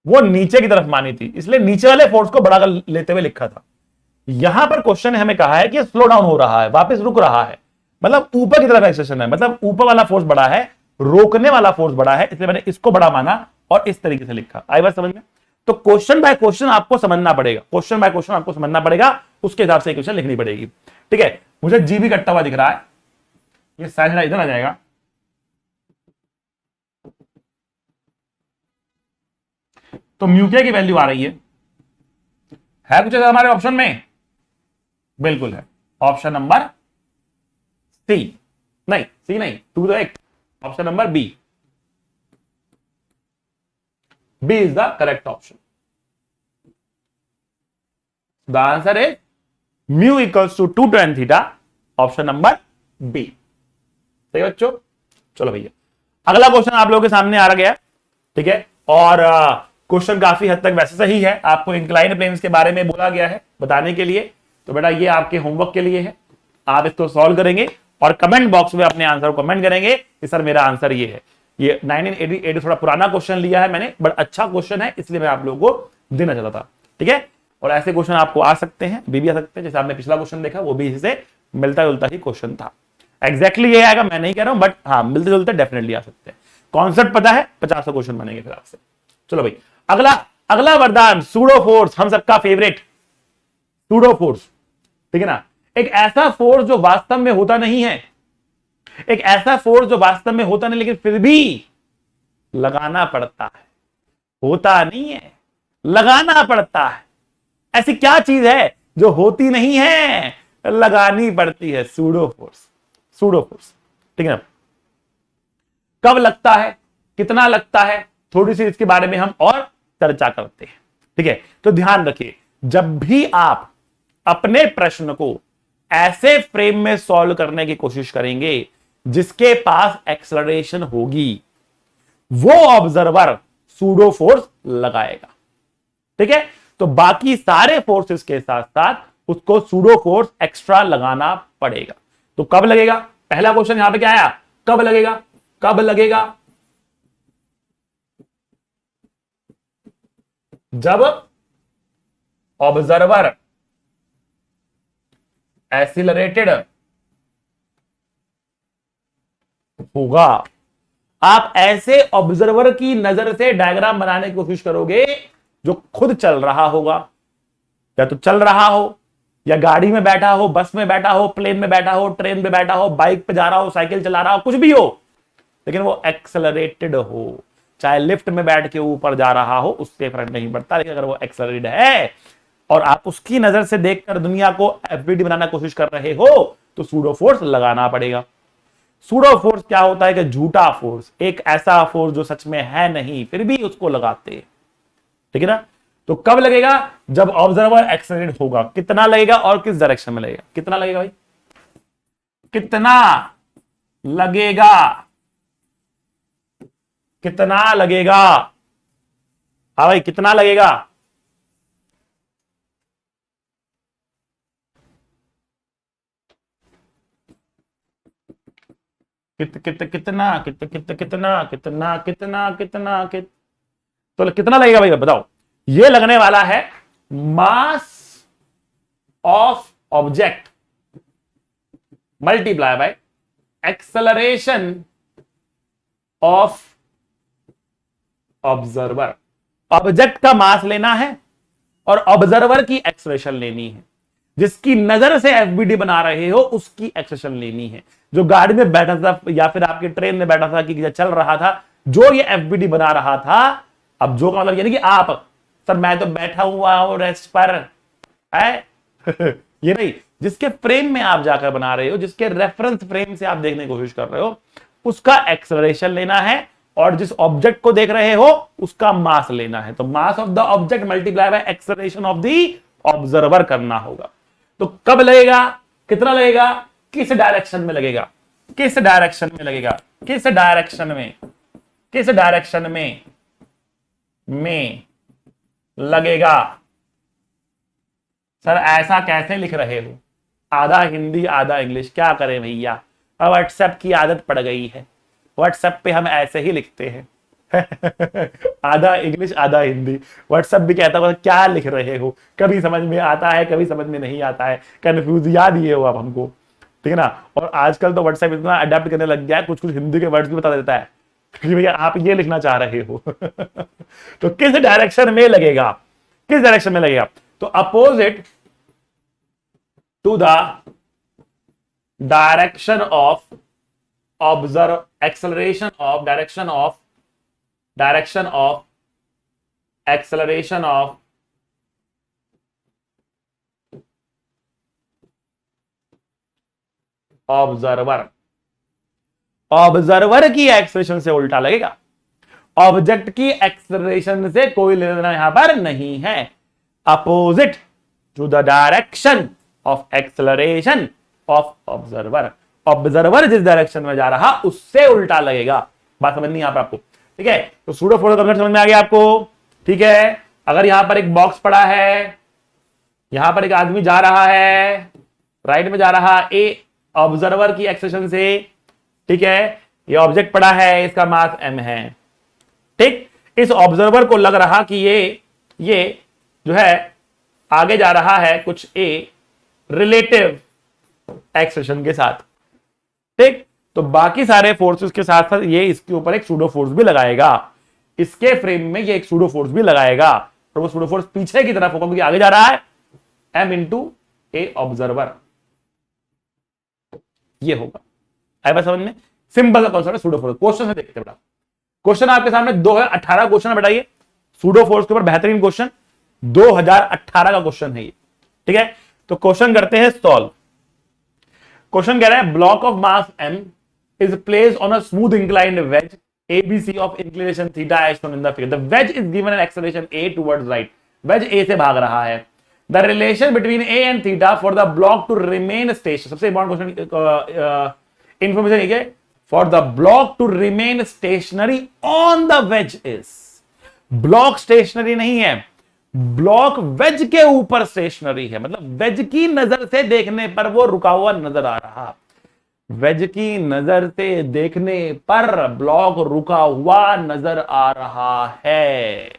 वो नीचे की तरफ मानी थी, इसलिए नीचे वाले फोर्स को बड़ा कर लेते हुए लिखा था। यहां पर क्वेश्चन ने हमें कहा है कि स्लो डाउन हो रहा है, वापस रुक रहा है, मतलब ऊपर की तरफ एक्सेलरेशन है, मतलब ऊपर वाला फोर्स बड़ा है, रोकने वाला फोर्स बड़ा है, इसलिए मैंने इसको बड़ा माना और इस तरीके से लिखा। आई बात समझ में? तो क्वेश्चन बाय क्वेश्चन आपको समझना पड़ेगा, क्वेश्चन बाय क्वेश्चन आपको समझना पड़ेगा, उसके हिसाब से इक्वेशन लिखनी पड़ेगी। ठीक है, मुझे जी भी कटता हुआ दिख रहा है, ये साइन इधर आ जाएगा, तो म्यूके की वैल्यू आ रही है कुछ हमारे ऑप्शन में? बिल्कुल है, ऑप्शन नंबर सी, नहीं सी नहीं, टू द एक, option number B, B is the correct option. The answer is mu equals to 2 tan theta, option number B. सही बच्चों? चलो भैया अगला क्वेश्चन आप लोगों के सामने आ गया, ठीक है, और क्वेश्चन काफी हद तक वैसे सही है, आपको इंक्लाइंड प्लेन्स के बारे में बोला गया है बताने के लिए, तो बेटा ये आपके होमवर्क के लिए है, आप इसको सॉल्व करेंगे और कमेंट बॉक्स में अपने आंसर को कमेंट करेंगे कि सर मेरा आंसर ये है। ये 1988 थोड़ा पुराना क्वेश्चन लिया है मैंने, बट अच्छा क्वेश्चन है इसलिए मैं आप लोगों को देना चाहता था। ठीक है, और ऐसे क्वेश्चन आपको आ सकते हैं, भी आ सकते हैं, जैसे आपने पिछला क्वेश्चन देखा वो भी इससे मिलता जुलता ही क्वेश्चन था। एग्जैक्टली ये आएगा मैं नहीं कह रहा हूं, बट हाँ मिलते जुलते डेफिनेटली आ सकते हैं। कॉन्सेप्ट पता है, 50 क्वेश्चन बनेंगे फिर आपसे। चलो भाई अगला वरदान, सूडो फोर्स, हम सबका फेवरेट सूडो फोर्स, ठीक है ना। एक ऐसा फोर्स जो वास्तव में होता नहीं है, एक ऐसा फोर्स जो वास्तव में होता नहीं लेकिन फिर भी लगाना पड़ता है, होता नहीं है लगाना पड़ता है। ऐसी क्या चीज है जो होती नहीं है लगानी पड़ती है? सूडो फोर्स, सूडो फोर्स, ठीक है ना। कब लगता है, कितना लगता है, थोड़ी सी इसके बारे में हम और चर्चा करते हैं। ठीक है, तो ध्यान रखिए जब भी आप अपने प्रश्न को ऐसे फ्रेम में सॉल्व करने की कोशिश करेंगे जिसके पास एक्सेलरेशन होगी, वो ऑब्जर्वर सूडो फोर्स लगाएगा। ठीक है, तो बाकी सारे फोर्सेस के साथ साथ उसको सूडो फोर्स एक्स्ट्रा लगाना पड़ेगा। तो कब लगेगा? पहला क्वेश्चन यहां पे क्या आया, कब लगेगा? कब लगेगा? जब ऑब्जर्वर एक्सीलरेटेड होगा। आप ऐसे ऑब्जर्वर की नजर से डायग्राम बनाने की कोशिश करोगे जो खुद चल रहा होगा, या तो चल रहा हो, या गाड़ी में बैठा हो, बस में बैठा हो, प्लेन में बैठा हो, ट्रेन में बैठा हो, बाइक पे जा रहा हो, साइकिल चला रहा हो, कुछ भी हो, लेकिन वो एक्सेलरेटेड हो, चाहे लिफ्ट में बैठ के ऊपर जा रहा हो उससे फर्क नहीं पड़ता, लेकिन अगर वो एक्सेलरेटेड है और आप उसकी नजर से देखकर दुनिया को एफबीडी बनाना कोशिश कर रहे हो तो सूडो फोर्स लगाना पड़ेगा। सूडो फोर्स क्या होता है कि झूठा फोर्स, एक ऐसा फोर्स जो सच में है नहीं फिर भी उसको लगाते हैं, ठीक है ना। तो कब लगेगा? जब ऑब्जर्वर एक्सेलरेट होगा। कितना लगेगा और किस डायरेक्शन में लगेगा? कितना लगेगा भाई? कितना लगेगा? कितना लगेगा? हाँ भाई कितना लगेगा? कितना तो कितना लगेगा भाई बताओ? ये लगने वाला है mass of object multiply by acceleration of observer. Object का मास लेना है और ऑब्जर्वर की एक्सेलरेशन लेनी है। जिसकी नजर से एफबीडी बना रहे हो उसकी एक्सेलरेशन लेनी है। जो गाड़ी में बैठा था या फिर आपके ट्रेन में बैठा था कि चल रहा था, जो ये एफबीडी बना रहा था, अब जो का मतलब यानी कि आप, सर मैं तो बैठा हुआ हूं रेस्ट पर है ये नहीं, जिसके फ्रेम में आप जाकर बना रहे हो, जिसके रेफरेंस फ्रेम से आप देखने की कोशिश कर रहे हो, उसका एक्सेलरेशन लेना है और जिस ऑब्जेक्ट को देख रहे हो उसका मास लेना है। तो mass of the object multiply by acceleration of the observer करना होगा। तो कब लगेगा? कितना लगेगा? किस डायरेक्शन में लगेगा? किस डायरेक्शन में लगेगा? किस डायरेक्शन में? किस डायरेक्शन में लगेगा? सर ऐसा कैसे लिख रहे हो? आधा हिंदी आधा इंग्लिश, क्या करें भैया, व्हाट्सएप की आदत पड़ गई है। व्हाट्सएप पे हम ऐसे ही लिखते हैं आधा इंग्लिश आधा हिंदी। व्हाट्सएप भी कहता है क्या लिख रहे हो, कभी समझ में आता है कभी समझ में नहीं आता है, कंफ्यूज याद ये हो अब हमको, ठीक है ना। और आजकल तो व्हाट्सएप इतना अडेप्ट करने लग गया है, कुछ कुछ हिंदी के वर्ड्स भी बता देता है कि भैया आप ये लिखना चाह रहे हो तो किस डायरेक्शन में लगेगा? किस डायरेक्शन में लगेगा? तो opposite to the direction of observe acceleration of direction of acceleration of observer. Observer की एक्सेलरेशन से उल्टा लगेगा। ऑब्जेक्ट की एक्सेलरेशन से कोई लेना यहां पर नहीं है। Opposite to the direction of acceleration of observer. Observer जिस डायरेक्शन में जा रहा उससे उल्टा लगेगा। बात समझनी यहां पर आपको, ठीक है। तो सूडो फोर्स का समझ में आ गया आपको, ठीक है। अगर यहां पर एक बॉक्स पड़ा है, यहां पर एक आदमी जा रहा है, राइट में जा रहा ए ऑब्जर्वर की एक्सेलरेशन से, ठीक है। ये ऑब्जेक्ट पड़ा है, इसका मास m है, ठीक। इस ऑब्जर्वर को लग रहा कि ये जो है आगे जा रहा है कुछ a रिलेटिव एक्सेलरेशन के साथ, ठीक। तो बाकी सारे फोर्सेस के साथ साथ ये इसके ऊपर एक सूडो फोर्स भी लगाएगा। इसके फ्रेम में ये एक सूडो फोर्स भी लगाएगा, और वो सूडो फोर्स पीछे की तरफ होगा क्योंकि आगे जा रहा है m इंटू ए ऑब्जर्वर। ये होगा, आई बात समझ में? सिंपल सा कॉन्सेप्ट है सूडो फोर्स। क्वेश्चन से देखते बेटा, क्वेश्चन आपके सामने 2018 क्वेश्चन है बेटा, ये सूडो फोर्स के ऊपर बेहतरीन क्वेश्चन 2018 का क्वेश्चन है ये, ठीक है। तो क्वेश्चन करते हैं सॉल्व। क्वेश्चन कह रहा है block of mass m is placed on a smooth inclined wedge ABC of inclination theta as shown in the figure. The wedge is given an acceleration a towards right. wedge a से भाग रहा है। The relation between a and theta for the block to remain stationary, सबसे इंपॉर्टेंट क्वेश्चन इंफॉर्मेशन ये, for the block to remain stationary on the wedge is, block stationary नहीं है, ब्लॉक वेज के ऊपर स्टेशनरी है। मतलब वेज की नजर से देखने पर वो रुका हुआ नजर आ रहा, वेज की नजर से देखने पर ब्लॉक रुका हुआ नजर आ रहा है,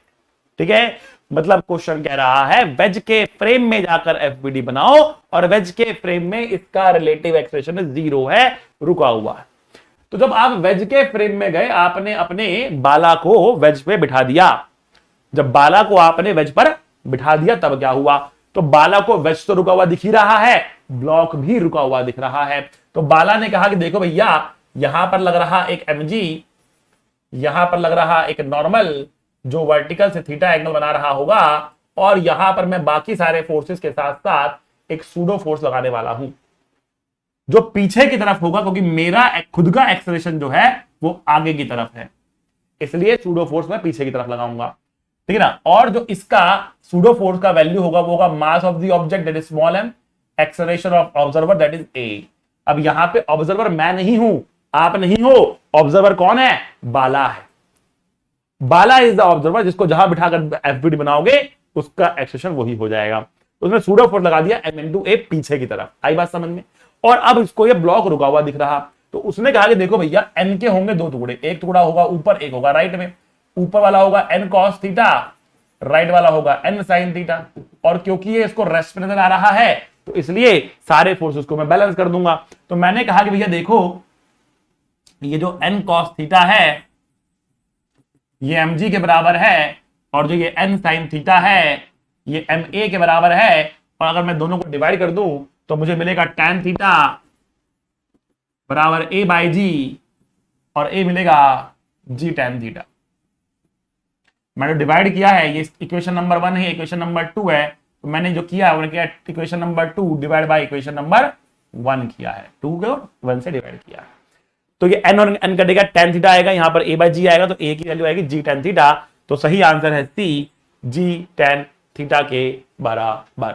ठीक है। मतलब क्वेश्चन कह रहा है वेज के फ्रेम में जाकर एफबीडी बनाओ और वेज के फ्रेम में इसका रिलेटिव एक्सेलरेशन 0 है, रुका हुआ है। तो जब आप वेज के फ्रेम में गए, आपने अपने बाला को वेज पे बिठा दिया। जब बाला को आपने वेज पर बिठा दिया तब क्या हुआ? तो बाला को वेज तो रुका हुआ दिख ही रहा है, ब्लॉक भी रुका हुआ दिख रहा है। तो बाला ने कहा कि देखो भैया यहां पर लग रहा एक mg, यहां पर लग रहा एक नॉर्मल जो वर्टिकल से थीटा एंगल बना रहा होगा, और यहां पर मैं बाकी सारे फोर्सेस के साथ साथ एक सूडो फोर्स लगाने वाला हूं जो पीछे की तरफ होगा, क्योंकि मेरा खुद का एक्सेलरेशन जो है वो आगे की तरफ है, इसलिए सूडो फोर्स मैं पीछे की तरफ लगाऊंगा, ठीक है ना। और जो इसका सूडो फोर्स का वैल्यू होगा वो होगा mass of the object that is small m, acceleration of observer that is a। अब यहां पे ऑब्जर्वर मैं नहीं हूं, आप नहीं हो, ऑब्जर्वर कौन है? बाला है। बाला इज द ऑब्जर्वर, जिसको जहां बिठाकर एफबीडी बनाओगे उसका एक्सेलरेशन वही हो जाएगा। तो उसने सूडो फोर्स लगा दिया m इंटू ए पीछे की तरफ। आई बात समझ में? और अब इसको ये ब्लॉक रुका हुआ दिख रहा, तो उसने कहा कि देखो भैया n के होंगे दो टुकड़े, एक टुकड़ा होगा ऊपर, एक होगा राइट में। ऊपर वाला होगा n cos थीटा, राइट वाला होगा n sin थीटा। और क्योंकि ये इसको रेस्ट पे नजर आ रहा है तो इसलिए सारे फोर्सेस को मैं बैलेंस कर दूंगा। तो मैंने कहा कि भैया देखो ये जो n cos थीटा है ये mg के बराबर है, और जो ये n sin थीटा है ये ma के बराबर है। और अगर मैं दोनों को डिवाइड कर दूं तो मुझे मिलेगा tan थीटा बराबर a बाई जी, और a मिलेगा g tan थीटा। मैंने डिवाइड किया है, ये इक्वेशन नंबर 1 है, इक्वेशन नंबर 2 है, तो मैंने जो किया है क्या, equation number 2 divide by equation number 1 किया है, 2 को 1 से डिवाइड किया है। तो ये n और n कटेगा, tan थीटा आएगा, यहां पर a बाई जी आएगा, तो a की वैल्यू आएगी g tan थीटा। तो सही आंसर है C, g tan थीटा के बराबर।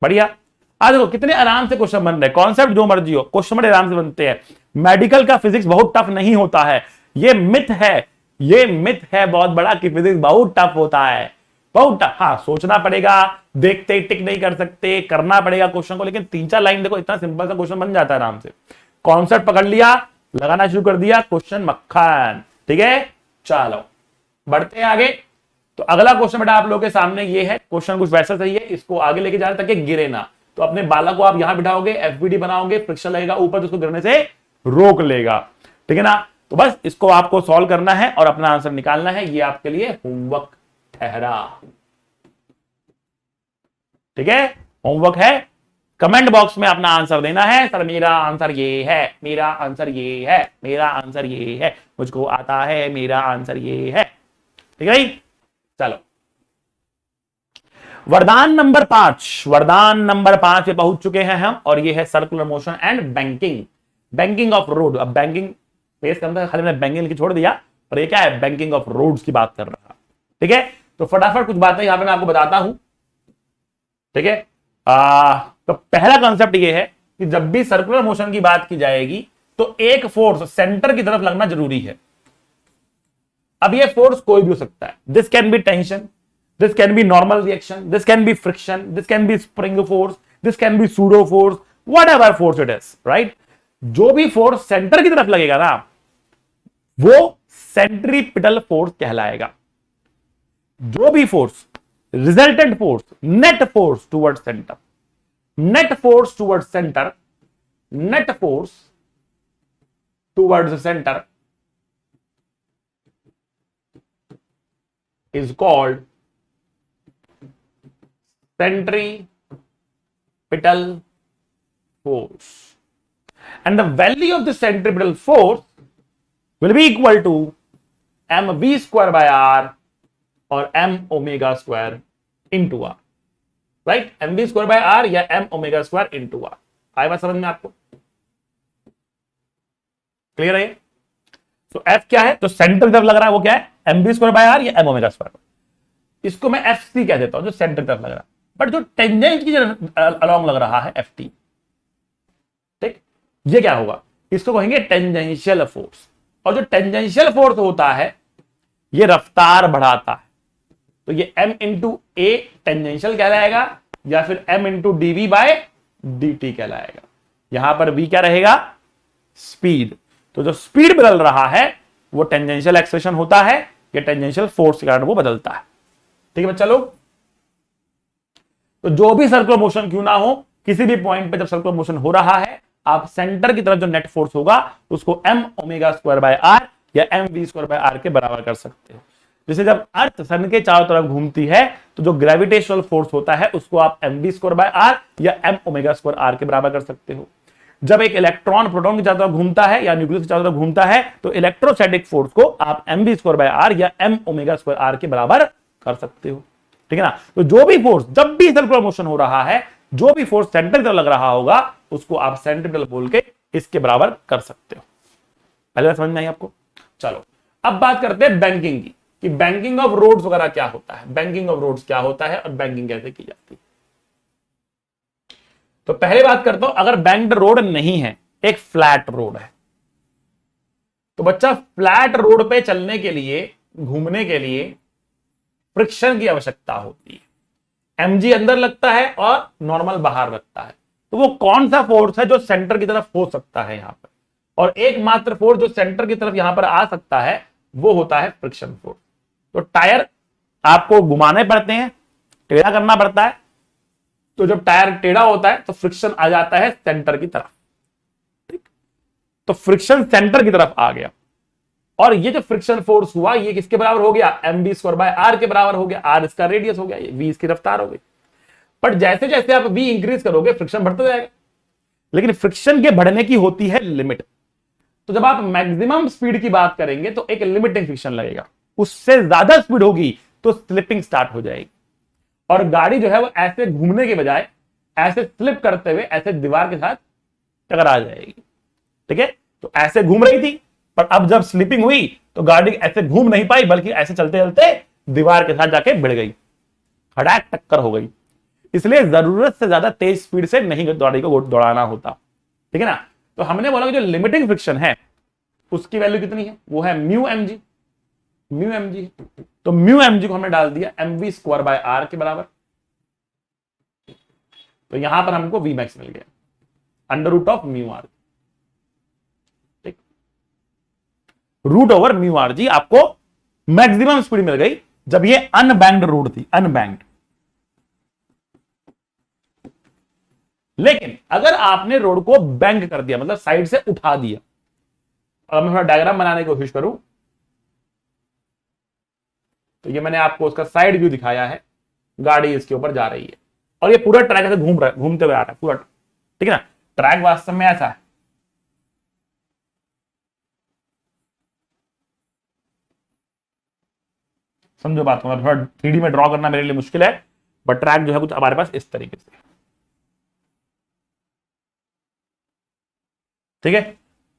बढ़िया। आज देखो कितने आराम से क्वेश्चन बन रहे हैं, कॉन्सेप्ट जो मर्जी हो, क्वेश्चन बड़े आराम से बनते हैं। मेडिकल का फिजिक्स बहुत टफ नहीं होता है, ये मिथ है, ये मिथ है बहुत बड़ा कि फिजिक्स बहुत टफ होता है, बहुत टफ। हाँ सोचना पड़ेगा, देखते टिक नहीं कर सकते, करना पड़ेगा क्वेश्चन को, लेकिन 3-4 लाइन देखो इतना सिंपल सा क्वेश्चन बन जाता है आराम से। कॉन्सेप्ट पकड़ लिया, लगाना शुरू कर दिया, क्वेश्चन मक्खन। ठीक है, चलो बढ़ते हैं आगे। तो अगला क्वेश्चन बेटा आप लोगों के सामने ये है, क्वेश्चन कुछ वैसा सही है, इसको आगे लेके जाना ताकि गिरे ना। तो अपने बाला को आप यहां बिठाओगे, एफबीडी बनाओगे, फ्रिक्शन लगेगा ऊपर तो उसको गिरने से रोक लेगा, ठीक है ना। तो बस इसको आपको सॉल्व करना है और अपना आंसर निकालना है, ये आपके लिए होमवर्क ठहरा। ठीक है, होमवर्क है, कमेंट बॉक्स में अपना आंसर देना है। सर मेरा आंसर ये है, मेरा आंसर ये है, मेरा आंसर ये है, मुझको आता है, मेरा आंसर ये है। ठीक है, चलो वरदान नंबर 5, वरदान नंबर 5 पे पहुंच चुके हैं हम, और ये है circular motion and banking, banking of road. अब बैंकिंग पेश करता है, खाली मैंने बैंकिंग लिख छोड़ दिया, और ये क्या है, बैंकिंग ऑफ रोड्स की बात कर रहा। ठीक है, तो फटाफट कुछ बातें यहां पे मैं आपको बताता हूं। ठीक है, तो पहला कॉन्सेप्ट ये है कि जब भी सर्कुलर मोशन की बात की जाएगी तो एक फोर्स सेंटर की तरफ लगना जरूरी है। अब ये फोर्स कोई भी हो सकता है, this can be tension, this can be normal reaction, this can be friction, this can be spring force, this can be pseudo force, whatever force it is, right? जो भी फोर्स सेंटर की तरफ लगेगा ना वो सेंट्रीपिटल फोर्स कहलाएगा। जो भी force resultant force, net force toward centre, net force toward centre, net force towards centre is called centripetal force, and the value of the centripetal force will be equal to mv square by r or m omega square into r, right? mv square by r या m omega square into r। आए बात समझ में आपको? क्लियर है? तो f क्या है, तो सेंटर की तरफ लग रहा है वो क्या है, mv स्क्वायर बाय r या m ओमेगा स्क्वायर। इसको मैं fc कह देता हूं, जो सेंटर की तरफ लग रहा है। बट जो टेंजेंट की अलोंग लग रहा है ft, ठीक, ये क्या होगा, इसको कहेंगे टेंजेंशियल फोर्स। और जो टेंजेंशियल फोर्स होता है ये रफ्तार बढ़ाता है, तो ये m इंटू ए टेंजेंशियल कहलाएगा, या फिर m into dv by dt कहलाएगा। यहां पर v क्या रहेगा, स्पीड। तो जो स्पीड बदल रहा है वो टेंजेंशियल एक्सेलरेशन होता है, या टेंजेंशियल फोर्स के कारण वो बदलता है। ठीक है बच्चा लोग, तो जो भी सर्कुलर मोशन क्यों ना हो, किसी भी पॉइंट पे जब सर्कुलर मोशन हो रहा है, आप सेंटर की तरफ जो नेट फोर्स होगा उसको m omega square by r या mv स्क्वायर बाय r के बराबर कर सकते हो। जैसे जब अर्थ सन के चारों तरफ घूमती है तो जो ग्रेविटेशनल फोर्स होता है उसको आप mv स्क्वायर बाय r या m ओमेगा स्क्वायर r के बराबर कर सकते हो। जब एक इलेक्ट्रॉन प्रोटॉन की चारों तरफ घूमता है या न्यूक्लियस की चारों तरफ घूमता है तो इलेक्ट्रोस्टैटिक फोर्स को आप mv²r या m⍵²r के बराबर कर सकते हो। ठीक है ना। तो जो भी फोर्स, जब भी सर्कुलर मोशन हो रहा है, जो भी फोर्स सेंटर की तरफ लग रहा होगा उसको आप सेंट्रिपिटल बोल के इसके बराबर कर सकते हो। पहले बात समझ में आई आपको। चलो अब बात करते हैं बैंकिंग की, कि बैंकिंग ऑफ रोड्स वगैरह क्या होता है, बैंकिंग ऑफ रोड्स क्या होता है और बैंकिंग कैसे की जाती है। तो पहले बात करता हूं, अगर बैंक्ड रोड नहीं है, एक फ्लैट रोड है, तो बच्चा फ्लैट रोड पे चलने के लिए, घूमने के लिए फ्रिक्शन की आवश्यकता होती है। mg अंदर लगता है और नॉर्मल बाहर लगता है। तो वो कौन सा फोर्स है जो सेंटर की तरफ हो सकता है यहां पर, और एकमात्र फोर्स जो सेंटर की तरफ यहां पर आ सकता है वो होता है फ्रिक्शन फोर्स। तो टायर आपको घुमाने पड़ते हैं, टेढ़ा करना पड़ता है, तो जब टायर टेढ़ा होता है तो फ्रिक्शन आ जाता है सेंटर की तरफ। ठीक, तो फ्रिक्शन सेंटर की तरफ आ गया, और ये जो फ्रिक्शन फोर्स हुआ ये किसके बराबर हो गया, mv²r के बराबर हो गया। r इसका रेडियस हो गया, v इसकी रफ्तार हो गई। बट जैसे जैसे आप v इंक्रीज करोगे फ्रिक्शन बढ़ता जाएगा, लेकिन फ्रिक्शन के बढ़ने की होती है लिमिट। तो जब आप मैक्सिमम स्पीड की बात करेंगे तो एक लिमिटिंग फ्रिक्शन लगेगा, उससे ज्यादा स्पीड होगी तो स्लिपिंग स्टार्ट हो जाएगी, और गाड़ी जो है वो ऐसे घूमने के बजाय ऐसे स्लिप करते हुए ऐसे दीवार के साथ टकरा जाएगी। ठीक है, तो ऐसे घूम रही थी, पर अब जब स्लिपिंग हुई तो गाड़ी ऐसे घूम नहीं पाई, बल्कि ऐसे चलते चलते दीवार के साथ जाके भिड़ गई, खड़ाक टक्कर हो गई। इसलिए जरूरत से ज्यादा तेज स्पीड से नहीं गाड़ी को दौड़ाना होता। ठीक है ना। तो हमने बोला कि जो लिमिटिंग फ्रिक्शन है उसकी वैल्यू कितनी है, वो है μmg। μmg, तो μmg को हमने डाल दिया mv²r के बराबर। तो यहां पर हमको vmax मिल गया, √μr। ठीक, √μr आपको मैक्सिमम स्पीड मिल गई जब ये अनबैंक्ड रोड थी, अनबैंक्ड। लेकिन अगर आपने रोड को बैंक कर दिया, मतलब साइड से उठा दिया, अगर मैं थोड़ा डायग्राम बनाने की कोशिश करूं तो ये मैंने आपको उसका साइड व्यू दिखाया है, गाड़ी इसके ऊपर जा रही है और ये पूरा ट्रैक ऐसे घूम रहा है, घूमते हुए आ रहा है पूरा। ठीक है ना। ट्रैक वास्तव में ऐसा है, समझो बात को, थोड़ा 3D में ड्रॉ करना मेरे लिए मुश्किल है, बट ट्रैक जो है कुछ हमारे पास इस तरीके से। ठीक है,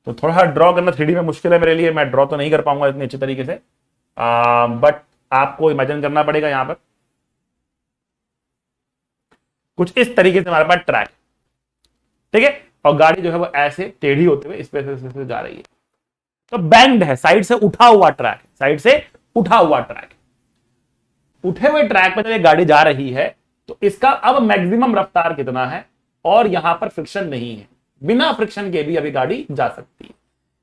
तो थोड़ा ड्रॉ करना 3D में मुश्किल है मेरे लिए, मैं ड्रॉ तो नहीं कर पाऊंगा इतनी अच्छे तरीके से, बट आपको इमेजिन करना पड़ेगा। यहां पर कुछ इस तरीके से हमारे पास ट्रैक, ठीक है, और गाड़ी जो है वो ऐसे टेढ़ी होते हुए इस पे से जा रही है। तो बैंक्ड है, साइड से उठा हुआ ट्रैक, साइड से उठा हुआ ट्रैक। उठे हुए ट्रैक पर जब ये गाड़ी जा रही है तो इसका अब मैक्सिमम रफ्तार कितना है, और यहां पर फ्रिक्शन नहीं है, बिना फ्रिक्शन के भी अभी गाड़ी जा सकती है।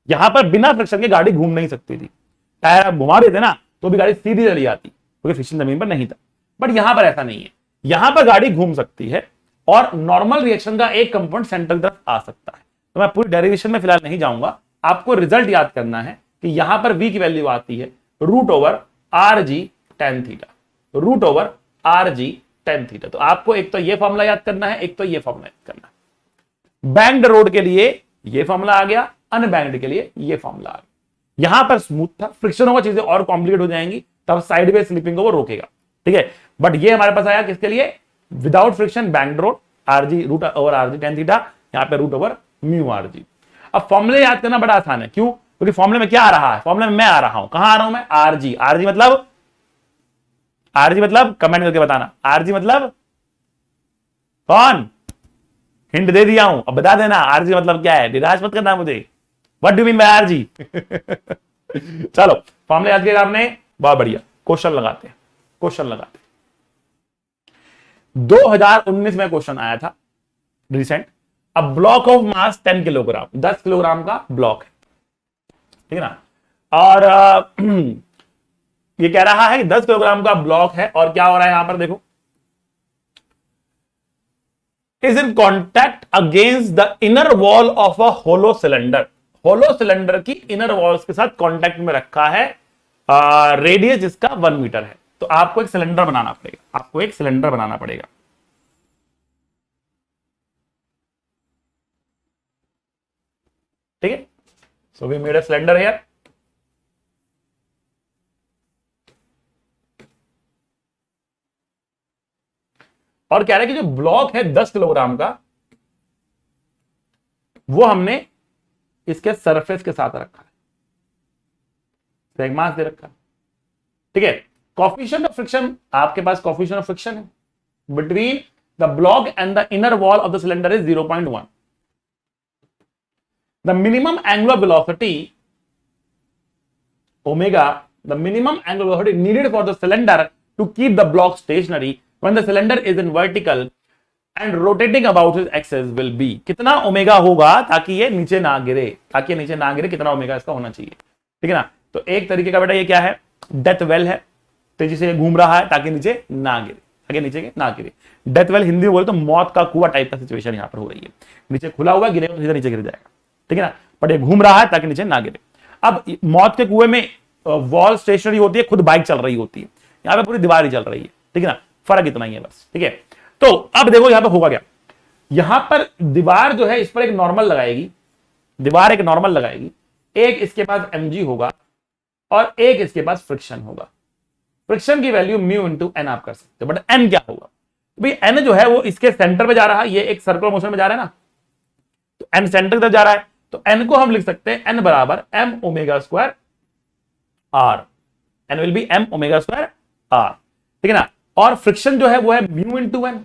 यहां पर बिना फ्रिक्शन के गाड़ी घूम नहीं सकती थी, टायर आप घुमा देते ना तो भी गाड़ी सीधी चली आती क्योंकि फ्रिक्शन जमीन पर नहीं था। बट यहां पर ऐसा नहीं है, यहां पर गाड़ी घूम सकती है और नॉर्मल रिएक्शन का एक कंपोनेंट सेंटर की तरफ आ सकता है। तो मैं पूरी डेरिवेशन में फिलहाल नहीं जाऊंगा, आपको रिजल्ट याद करना है कि यहां पर v की वैल्यू आती है √rg tan theta, √rg tan theta. तो आपको एक तो ये फॉर्मूला याद करना है, एक तो ये फॉर्मूला याद करना है। बैंक्ड रोड के लिए ये फॉर्मूला आ गया, अनबैंक्ड के लिए ये फॉर्मूला आ गया। यहां पर स्मूथ था, फ्रिक्शन होगा चीजें और कॉम्प्लिकेट हो जाएंगी, तब साइडवेज स्लिपिंग को वो रोकेगा। ठीक है, बट ये हमारे पास आया किसके लिए, without friction banked road, √rg tan theta, यहां पे √μrg। अब फॉर्मूले याद करना बड़ा आसान है, क्यों, क्योंकि फॉर्मूले में क्या आ रहा है, फॉर्मूले में मैं आ रहा हूं, कहां आ रहा हूं मैं, rg। rg मतलब कमेंट करके बताना, rg मतलब कौन, हिंट दे दिया हूं, अब बता देना rg मतलब क्या है, निराश मत करना मुझे, what do mean by rg। चलो फॉर्मूले याद किया आपने, बहुत बढ़िया। क्वेश्चन लगाते हैं, क्वेश्चन लगाते हैं। 2019 में क्वेश्चन आया था recent, a block of mass 10 kilogram, 10 kilogram का ब्लॉक है, ठीक है ना, और ये कह रहा है 10 किलोग्राम का ब्लॉक है और क्या हो रहा है यहां पर देखो, is in contact against the inner wall of a hollow cylinder. Hollow cylinder की इनर वॉल्स के साथ कॉन्टैक्ट में रखा है, रेडियस जिसका 1 मीटर है। तो आपको एक सिलेंडर बनाना पड़ेगा, आपको एक सिलेंडर बनाना पड़ेगा। ठीक है, so we made a cylinder here. और कह रहे हैं कि जो ब्लॉक है 10 किलोग्राम का, वो हमने इसके सरफेस के साथ रखा है, एक मास दे रखा है। ठीक है, कोफिशिएंट ऑफ फ्रिक्शन, आपके पास कोफिशिएंट ऑफ फ्रिक्शन है between the block and the inner wall of the cylinder is 0.1। The minimum angular velocity omega, the minimum angular velocity needed for the cylinder to keep the block stationary when the cylinder is in vertical and rotating about his axis will be, कितना ओमेगा होगा ताकि ये नीचे ना गिरे, ताकि ये नीचे ना गिरे, कितना ओमेगा इसका होना चाहिए। ठीक है ना, तो एक तरीके का बेटा ये क्या है, डेथ वेल है, तेजी से घूम रहा है ताकि नीचे ना गिरे, ताकि नीचे ना गिरे। डेथ वेल हिंदी में बोले तो मौत का कुआं टाइप का सिचुएशन यहां पर हो रही है, नीचे खुला हुआ, गिरेगा तो सीधा नीचे गिर जाएगा। ठीक है ना, बट ये घूम रहा है ताकि नीचे ना गिरे। अब मौत के कुएं में वॉल स्टेशनरी होती है, खुद बाइक चल रही होती है, यहां पे पूरी दीवार ही चल रही है। ठीक है ना, फर्क इतना ही है बस। ठीक है, तो अब देखो यहां पर होगा क्या, यहां पर दीवार जो है इस पर एक नॉर्मल लगाएगी, दीवार एक नॉर्मल लगाएगी, एक इसके पास mg होगा और एक इसके पास फ्रिक्शन होगा। फ्रिक्शन की वैल्यू म्यू इंटू एन आप कर सकते हो, बट एन क्या होगा भाई, एन जो है वो इसके सेंटर पे जा रहा है, ये एक सर्कुलर मोशन में जा रहा है ना, तो एन सेंटर की तरफ जा रहा है, तो एन को हम लिख सकते हैं एन बराबर M omega square R, N will be M omega square R. ठीक है ना, और फ्रिक्शन जो है वो है म्यू इंटू एन,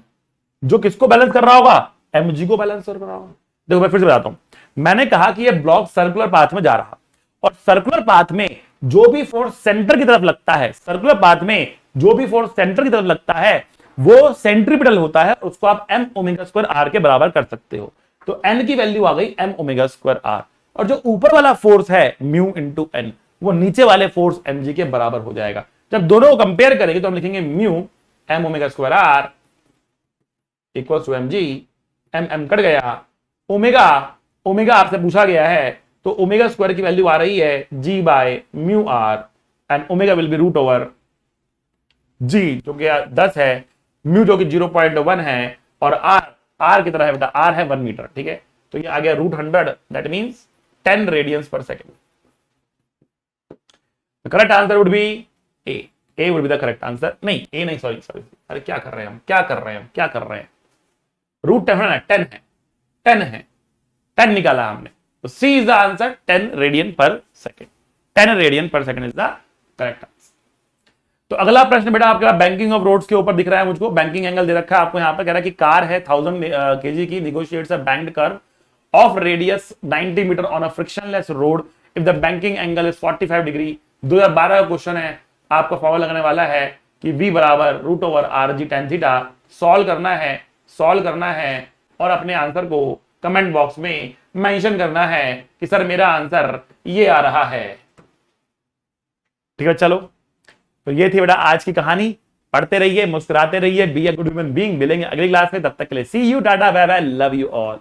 जो किसको बैलेंस कर रहा होगा, mg को बैलेंस कर रहा होगा। देखो मैं फिर से बताता हूं, मैंने कहा कि ये ब्लॉक सर्कुलर पाथ में जा रहा, और सर्कुलर पाथ में जो भी फोर्स सेंटर की तरफ लगता है, सर्कुलर पाथ में जो भी फोर्स सेंटर की तरफ लगता है वो सेंट्रीपिटल होता है, उसको आप एम ओमेगा स्क्वायर आर के बराबर कर सकते हो। तो एन की वैल्यू आ गई एम ओमेगा स्क्वायर आर, और जो ऊपर वाला फोर्स है म्यू इंटू एन, वो नीचे वाले फोर्स mg के बराबर हो जाएगा। जब दोनों को कंपेयर करेंगे तो हम लिखेंगे mu M omega square R equal to mg, M cut गया, ओमेगा, ओमेगा आपसे पूछा गया है, तो ओमेगा स्क्वायर की वैल्यू आ रही है g by mu R, and omega will be root over g जो कि 10 है, म्यू जो कि 0.1 है, और r कितना है बेटा, r है 1 मीटर। ठीक है, तो ये आ गया √100, दैट मींस 10 रेडियंस पर second. The correct answer would be A. A would be the correct answer. नहीं, A नहीं, सॉरी, अरे क्या कर रहे हैं हम, क्या कर रहे हैं, √10 है ना, 10 है, 10 निकाला हमने, तो C is the answer, 10 radian पर सेकेंड, 10 रेडियन पर second is the correct answer. तो अगला प्रश्न बेटा आपके बैंकिंग ऑफ रोड्स के ऊपर दिख रहा है मुझको, बैंकिंग एंगल दे रखा है आपको यहाँ पर, कह रहा है कि कार है 1000 kg की, negotiates a banked curve of radius 90 metre on a frictionless road if the banking angle is 45 degree. 2012 का क्वेश्चन है, आपका फॉर्मूला लगने वाला है कि v बराबर √RG tan थीटा। सॉल्व करना है और अपने आंसर को कमेंट बॉक्स में मेंशन करना है कि सर मेरा आंसर ये आ रहा है। ठीक है, चलो तो ये थी बेटा आज की कहानी, पढ़ते रहिए, मुस्कुराते रहिए, be a good human being. मिलेंगे अगली क्लास में, तब तक के लिए see you, tata, bye bye, love you all.